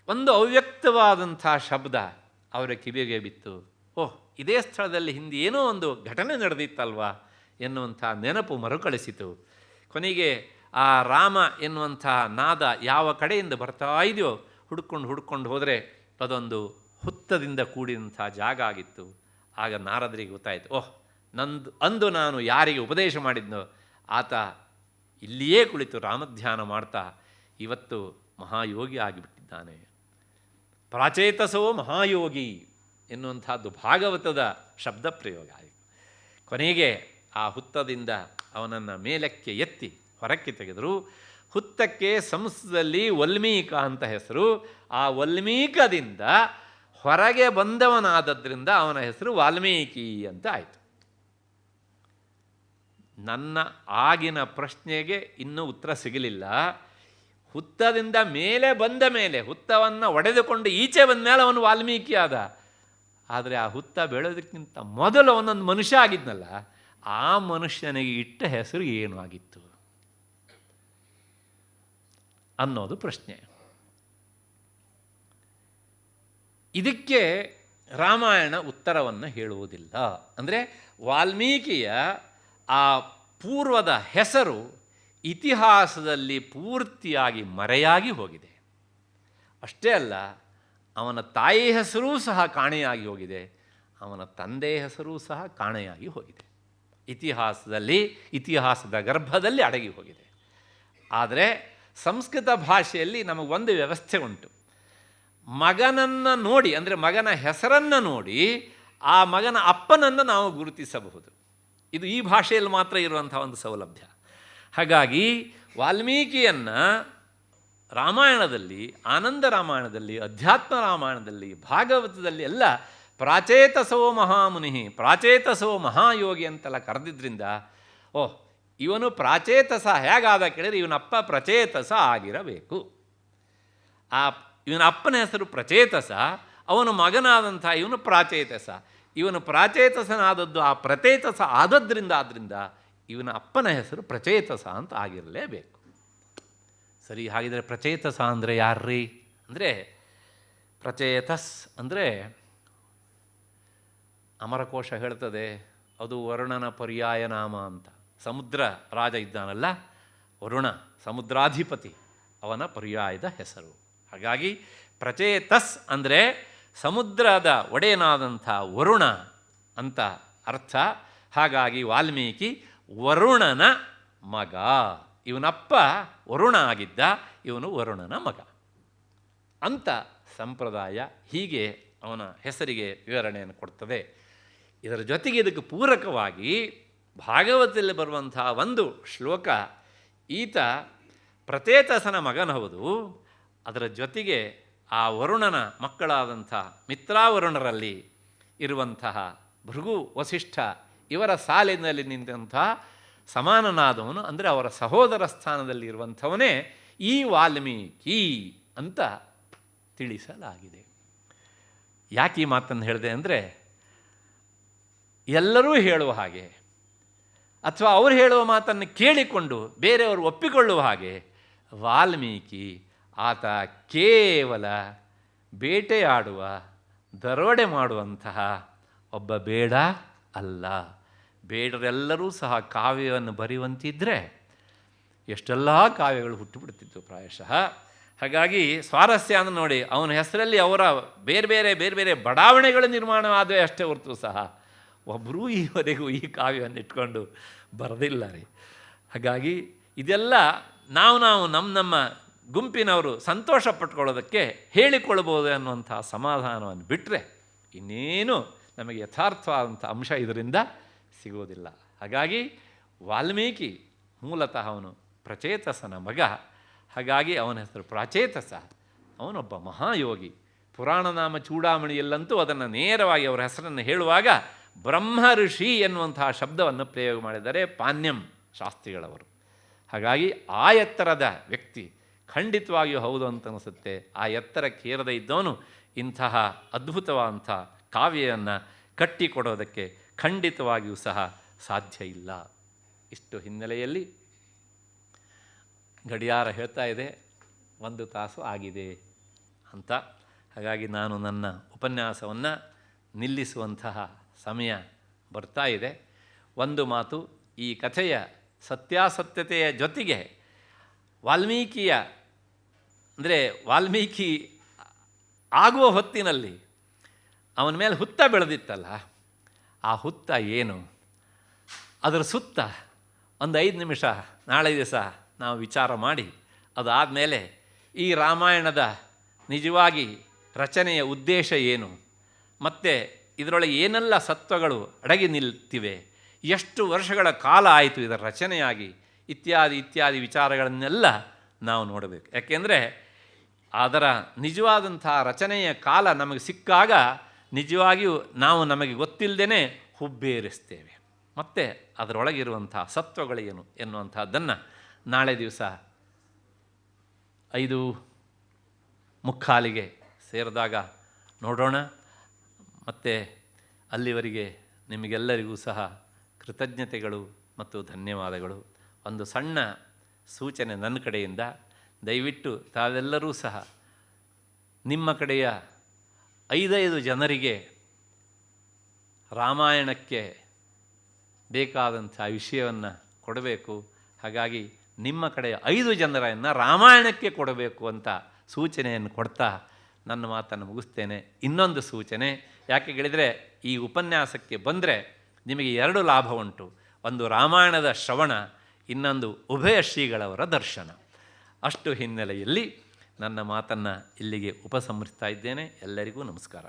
ಒಂದು ಅವ್ಯಕ್ತವಾದಂಥ ಶಬ್ದ ಅವರ ಕಿವಿಗೆ ಬಿತ್ತು. ಓಹ್, ಇದೇ ಸ್ಥಳದಲ್ಲಿ ಹಿಂದೆ ಏನೋ ಒಂದು ಘಟನೆ ನಡೆದಿತ್ತಲ್ವ ಎನ್ನುವಂಥ ನೆನಪು ಮರುಕಳಿಸಿತು. ಕೊನೆಗೆ ಆ ರಾಮ ಎನ್ನುವಂಥ ನಾದ ಯಾವ ಕಡೆಯಿಂದ ಬರ್ತಾ ಇದೆಯೋ ಹುಡ್ಕೊಂಡು ಹೋದರೆ ಅದೊಂದು ಹುತ್ತದಿಂದ ಕೂಡಿದಂಥ ಜಾಗ ಆಗಿತ್ತು. ಆಗ ನಾರದರಿಗೆ ಗೊತ್ತಾಯಿತು, ಓಹ್, ಅಂದು ನಾನು ಯಾರಿಗೆ ಉಪದೇಶ ಮಾಡಿದ್ನೋ ಆತ ಇಲ್ಲಿಯೇ ಕುಳಿತು ರಾಮಧ್ಯಾನ ಮಾಡ್ತಾ ಇವತ್ತು ಮಹಾಯೋಗಿ ಆಗಿಬಿಟ್ಟಿದ್ದಾನೆ. ಪ್ರಾಚೇತಸೋ ಮಹಾಯೋಗಿ ಎನ್ನುವಂಥದ್ದು ಭಾಗವತದ ಶಬ್ದ ಪ್ರಯೋಗ ಆಯಿತು. ಕೊನೆಗೆ ಆ ಹುತ್ತದಿಂದ ಅವನನ್ನು ಮೇಲಕ್ಕೆ ಎತ್ತಿ ಹೊರಕ್ಕೆ ತೆಗೆದರು. ಹುತ್ತಕ್ಕೆ ಸಂಸ್ಕೃತದಲ್ಲಿ ವಲ್ಮೀಕ ಅಂತ ಹೆಸರು. ಆ ವಲ್ಮೀಕದಿಂದ ಹೊರಗೆ ಬಂದವನಾದದ್ರಿಂದ ಅವನ ಹೆಸರು ವಾಲ್ಮೀಕಿ ಅಂತ ಆಯಿತು. ನನ್ನ ಆಗಿನ ಪ್ರಶ್ನೆಗೆ ಇನ್ನೂ ಉತ್ತರ ಸಿಗಲಿಲ್ಲ. ಹುತ್ತದಿಂದ ಮೇಲೆ ಬಂದ ಮೇಲೆ, ಹುತ್ತವನ್ನು ಒಡೆದುಕೊಂಡು ಈಚೆ ಬಂದ ಮೇಲೆ ಅವನು ವಾಲ್ಮೀಕಿ ಆದ. ಆದರೆ ಆ ಹುತ್ತ ಬೆಳೆಯೋದಕ್ಕಿಂತ ಮೊದಲು ಅವನೊಂದು ಮನುಷ್ಯ ಆಗಿದ್ನಲ್ಲ, ಆ ಮನುಷ್ಯನಿಗೆ ಇಟ್ಟ ಹೆಸರು ಏನು ಆಗಿತ್ತು ಅನ್ನೋದು ಪ್ರಶ್ನೆ. ಇದಕ್ಕೆ ರಾಮಾಯಣ ಉತ್ತರವನ್ನು ಹೇಳುವುದಿಲ್ಲ. ಅಂದರೆ ವಾಲ್ಮೀಕಿಯ ಆ ಪೂರ್ವದ ಹೆಸರು ಇತಿಹಾಸದಲ್ಲಿ ಪೂರ್ತಿಯಾಗಿ ಮರೆಯಾಗಿ ಹೋಗಿದೆ. ಅಷ್ಟೇ ಅಲ್ಲ, ಅವನ ತಾಯಿ ಹೆಸರೂ ಸಹ ಕಾಣೆಯಾಗಿ ಹೋಗಿದೆ, ಅವನ ತಂದೆ ಹೆಸರೂ ಸಹ ಕಾಣೆಯಾಗಿ ಹೋಗಿದೆ. ಇತಿಹಾಸದ ಗರ್ಭದಲ್ಲಿ ಅಡಗಿ ಹೋಗಿದೆ. ಆದರೆ ಸಂಸ್ಕೃತ ಭಾಷೆಯಲ್ಲಿ ನಮಗೊಂದು ವ್ಯವಸ್ಥೆ ಉಂಟು. ಮಗನನ್ನು ನೋಡಿ, ಅಂದರೆ ಮಗನ ಹೆಸರನ್ನು ನೋಡಿ ಆ ಮಗನ ಅಪ್ಪನನ್ನು ನಾವು ಗುರುತಿಸಬಹುದು. ಇದು ಈ ಭಾಷೆಯಲ್ಲಿ ಮಾತ್ರ ಇರುವಂಥ ಒಂದು ಸೌಲಭ್ಯ. ಹಾಗಾಗಿ ವಾಲ್ಮೀಕಿಯನ್ನು ರಾಮಾಯಣದಲ್ಲಿ, ಆನಂದ ರಾಮಾಯಣದಲ್ಲಿ, ಅಧ್ಯಾತ್ಮ ರಾಮಾಯಣದಲ್ಲಿ, ಭಾಗವತದಲ್ಲಿ ಎಲ್ಲ ಪ್ರಾಚೇತಸೋ ಮಹಾಮುನಿ, ಪ್ರಾಚೇತಸೋ ಮಹಾಯೋಗಿ ಅಂತೆಲ್ಲ ಕರೆದಿದ್ದರಿಂದ, ಓಹ್, ಇವನು ಪ್ರಾಚೇತಸ ಹೇಗಾದ ಕೇಳಿದರೆ ಇವನಪ್ಪ ಪ್ರಚೇತಸ ಆಗಿರಬೇಕು. ಇವನ ಅಪ್ಪನ ಹೆಸರು ಪ್ರಚೇತಸ, ಅವನ ಮಗನಾದಂಥ ಇವನು ಪ್ರಾಚೇತಸ. ಇವನು ಪ್ರಾಚೇತಸನಾದದ್ದು ಆ ಪ್ರಚೇತಸ ಆದ್ದರಿಂದ ಇವನ ಅಪ್ಪನ ಹೆಸರು ಪ್ರಚೇತಸ ಅಂತ ಆಗಿರಲೇಬೇಕು. ಸರಿ, ಹಾಗಿದ್ರೆ ಪ್ರಚೇತಸ ಅಂದರೆ ಯಾರ್ರೀ ಅಂದರೆ, ಪ್ರಚೇತಸ್ ಅಂದರೆ ಅಮರಕೋಶ ಹೇಳ್ತದೆ ಅದು ವರುಣನ ಪರ್ಯಾಯ ನಾಮ ಅಂತ. ಸಮುದ್ರ ರಾಜ ಇದ್ದಾನಲ್ಲ ವರುಣ, ಸಮುದ್ರಾಧಿಪತಿ, ಅವನ ಪರ್ಯಾಯದ ಹೆಸರು. ಹಾಗಾಗಿ ಪ್ರಚೇತಸ್ ಅಂದರೆ ಸಮುದ್ರದ ಒಡೆಯನಾದಂಥ ವರುಣ ಅಂತ ಅರ್ಥ. ಹಾಗಾಗಿ ವಾಲ್ಮೀಕಿ ವರುಣನ ಮಗ. ಇವನಪ್ಪ ವರುಣ ಆಗಿದ್ದ, ಇವನು ವರುಣನ ಮಗ ಅಂತ ಸಂಪ್ರದಾಯ ಹೀಗೆ ಅವನ ಹೆಸರಿಗೆ ವಿವರಣೆಯನ್ನು ಕೊಡ್ತದೆ. ಇದರ ಜೊತೆಗೆ ಇದಕ್ಕೆ ಪೂರಕವಾಗಿ ಭಾಗವತದಲ್ಲಿ ಬರುವಂಥ ಒಂದು ಶ್ಲೋಕ, ಈತ ಪ್ರಚೇತಸನ ಮಗನಹೌದು, ಅದರ ಜೊತೆಗೆ ಆ ವರುಣನ ಮಕ್ಕಳಾದಂಥ ಮಿತ್ರಾವರುಣರಲ್ಲಿ ಇರುವಂತಹ ಭೃಗು ವಸಿಷ್ಠ ಇವರ ಸಾಲಿನಲ್ಲಿ ನಿಂತಹ ಸಮಾನನಾದವನು, ಅಂದರೆ ಅವರ ಸಹೋದರ ಸ್ಥಾನದಲ್ಲಿ ಇರುವಂಥವನೇ ಈ ವಾಲ್ಮೀಕಿ ಅಂತ ತಿಳಿಸಲಾಗಿದೆ. ಯಾಕೆ ಈ ಮಾತನ್ನು ಹೇಳಿದೆ ಅಂದರೆ, ಎಲ್ಲರೂ ಹೇಳುವ ಹಾಗೆ ಅಥವಾ ಅವರು ಹೇಳುವ ಮಾತನ್ನು ಕೇಳಿಕೊಂಡು ಬೇರೆಯವರು ಒಪ್ಪಿಕೊಳ್ಳುವ ಹಾಗೆ ವಾಲ್ಮೀಕಿ ಆತ ಕೇವಲ ಬೇಟೆಯಾಡುವ, ದರೋಡೆ ಮಾಡುವಂತಹ ಒಬ್ಬ ಬೇಡ ಅಲ್ಲ. ಬೇಡರೆಲ್ಲರೂ ಸಹ ಕಾವ್ಯವನ್ನು ಬರೆಯುವಂತಿದ್ದರೆ ಎಷ್ಟೆಲ್ಲ ಕಾವ್ಯಗಳು ಹುಟ್ಟುಬಿಡ್ತಿತ್ತು ಪ್ರಾಯಶಃ. ಹಾಗಾಗಿ ಸ್ವಾರಸ್ಯ ಅಂದರೆ ನೋಡಿ, ಅವನ ಹೆಸರಲ್ಲಿ ಅವರ ಬೇರೆ ಬೇರೆ ಬಡಾವಣೆಗಳ ನಿರ್ಮಾಣವಾದವೇ ಅಷ್ಟೇ ಹೊರತು ಸಹ ಒಬ್ಬರೂ ಈವರೆಗೂ ಈ ಕಾವ್ಯವನ್ನು ಇಟ್ಕೊಂಡು ಬರೆದಿಲ್ಲ ರೀ. ಹಾಗಾಗಿ ಇದೆಲ್ಲ ನಾವು ನಮ್ಮ ಗುಂಪಿನವರು ಸಂತೋಷ ಪಟ್ಕೊಳ್ಳೋದಕ್ಕೆ ಹೇಳಿಕೊಳ್ಬೋದು ಅನ್ನುವಂಥ ಸಮಾಧಾನವನ್ನು ಬಿಟ್ಟರೆ ಇನ್ನೇನು ನಮಗೆ ಯಥಾರ್ಥವಾದಂಥ ಅಂಶ ಇದರಿಂದ ಸಿಗೋದಿಲ್ಲ. ಹಾಗಾಗಿ ವಾಲ್ಮೀಕಿ ಮೂಲತಃ ಅವನು ಪ್ರಚೇತಸನ ಮಗ. ಹಾಗಾಗಿ ಅವನ ಹೆಸರು ಪ್ರಾಚೇತಸ. ಅವನೊಬ್ಬ ಮಹಾಯೋಗಿ. ಪುರಾಣ ನಾಮ ಚೂಡಾಮಣಿಯಲ್ಲಂತೂ ಅದನ್ನು ನೇರವಾಗಿ ಅವರ ಹೆಸರನ್ನು ಹೇಳುವಾಗ ಬ್ರಹ್ಮ ಋಷಿ ಎನ್ನುವಂತಹ ಶಬ್ದವನ್ನು ಪ್ರಯೋಗ ಮಾಡಿದ್ದಾರೆ ಪಾಣ್ಯಂ ಶಾಸ್ತ್ರಿಗಳವರು. ಹಾಗಾಗಿ ಆ ಎತ್ತರದ ವ್ಯಕ್ತಿ ಖಂಡಿತವಾಗಿಯೂ ಹೌದು ಅಂತ ಅನಿಸುತ್ತೆ. ಆ ಎತ್ತರಕ್ಕೆ ಏರದೇ ಇದ್ದವನು ಇಂತಹ ಅದ್ಭುತವಾದಂಥ ಕಾವ್ಯವನ್ನು ಕಟ್ಟಿಕೊಡೋದಕ್ಕೆ ಖಂಡಿತವಾಗಿಯೂ ಸಹ ಸಾಧ್ಯ ಇಲ್ಲ. ಇಷ್ಟು ಹಿನ್ನೆಲೆಯಲ್ಲಿ ಗಡಿಯಾರ ಹೇಳ್ತಾ ಇದೆ 1 ತಾಸು ಆಗಿದೆ ಅಂತ. ಹಾಗಾಗಿ ನಾನು ನನ್ನ ಉಪನ್ಯಾಸವನ್ನು ನಿಲ್ಲಿಸುವಂತಹ ಸಮಯ ಬರ್ತಾ ಇದೆ. ಒಂದು ಮಾತು, ಈ ಕಥೆಯ ಸತ್ಯಾಸತ್ಯತೆಯ ಜೊತೆಗೆ ವಾಲ್ಮೀಕಿ ಆಗುವ ಹೊತ್ತಿನಲ್ಲಿ ಅವನ ಮೇಲೆ ಹುತ್ತ ಬೆಳೆದಿತ್ತಲ್ಲ, ಆ ಹುತ್ತ ಏನು, ಅದರ ಸುತ್ತ ಒಂದು 5 ನಿಮಿಷ ನಾಳೆ ದಿವಸ ನಾವು ವಿಚಾರ ಮಾಡಿ, ಅದಾದಮೇಲೆ ಈ ರಾಮಾಯಣದ ನಿಜವಾಗಿ ರಚನೆಯ ಉದ್ದೇಶ ಏನು, ಮತ್ತು ಇದರೊಳಗೆ ಏನೆಲ್ಲ ಸತ್ವಗಳು ಅಡಗಿ ನಿಲ್ತಿವೆ, ಎಷ್ಟು ವರ್ಷಗಳ ಕಾಲ ಆಯಿತು ಇದರ ರಚನೆಯಾಗಿ, ಇತ್ಯಾದಿ ವಿಚಾರಗಳನ್ನೆಲ್ಲ ನಾವು ನೋಡಬೇಕು. ಯಾಕೆಂದರೆ ಅದರ ನಿಜವಾದಂಥ ರಚನೆಯ ಕಾಲ ನಮಗೆ ಸಿಕ್ಕಾಗ ನಿಜವಾಗಿಯೂ ನಾವು ನಮಗೆ ಗೊತ್ತಿಲ್ಲದೇ ಹುಬ್ಬೇರಿಸ್ತೇವೆ. ಮತ್ತು ಅದರೊಳಗಿರುವಂಥ ಸತ್ವಗಳೇನು ಎನ್ನುವಂಥದ್ದನ್ನು ನಾಳೆ ದಿವಸ 5:45 ಸೇರಿದಾಗ ನೋಡೋಣ. ಮತ್ತು ಅಲ್ಲಿವರೆಗೆ ನಿಮಗೆಲ್ಲರಿಗೂ ಸಹ ಕೃತಜ್ಞತೆಗಳು ಮತ್ತು ಧನ್ಯವಾದಗಳು. ಒಂದು ಸಣ್ಣ ಸೂಚನೆ ನನ್ನ ಕಡೆಯಿಂದ, ದಯವಿಟ್ಟು ತಾವೆಲ್ಲರೂ ಸಹ ನಿಮ್ಮ ಕಡೆಯ 5 ಜನರಿಗೆ ರಾಮಾಯಣಕ್ಕೆ ಬೇಕಾದಂಥ ವಿಷಯವನ್ನು ಕೊಡಬೇಕು. ಹಾಗಾಗಿ ನಿಮ್ಮ ಕಡೆಯ 5 ಜನರನ್ನು ರಾಮಾಯಣಕ್ಕೆ ಕೊಡಬೇಕು ಅಂತ ಸೂಚನೆಯನ್ನು ಕೊಡ್ತಾ ನನ್ನ ಮಾತನ್ನು ಮುಗಿಸ್ತೇನೆ. ಇನ್ನೊಂದು ಸೂಚನೆ, ಯಾಕೆ ಹೇಳಿದರೆ ಈ ಉಪನ್ಯಾಸಕ್ಕೆ ಬಂದರೆ ನಿಮಗೆ 2 ಲಾಭ ಉಂಟು. ಒಂದು ರಾಮಾಯಣದ ಶ್ರವಣ, ಇನ್ನೊಂದು ಉಭಯ ಶ್ರೀಗಳವರ ದರ್ಶನ. ಅಷ್ಟು ಹಿನ್ನೆಲೆಯಲ್ಲಿ ನನ್ನ ಮಾತನ್ನು ಇಲ್ಲಿಗೆ ಉಪಸಂಹರಿಸ್ತಾ ಇದ್ದೇನೆ. ಎಲ್ಲರಿಗೂ ನಮಸ್ಕಾರ.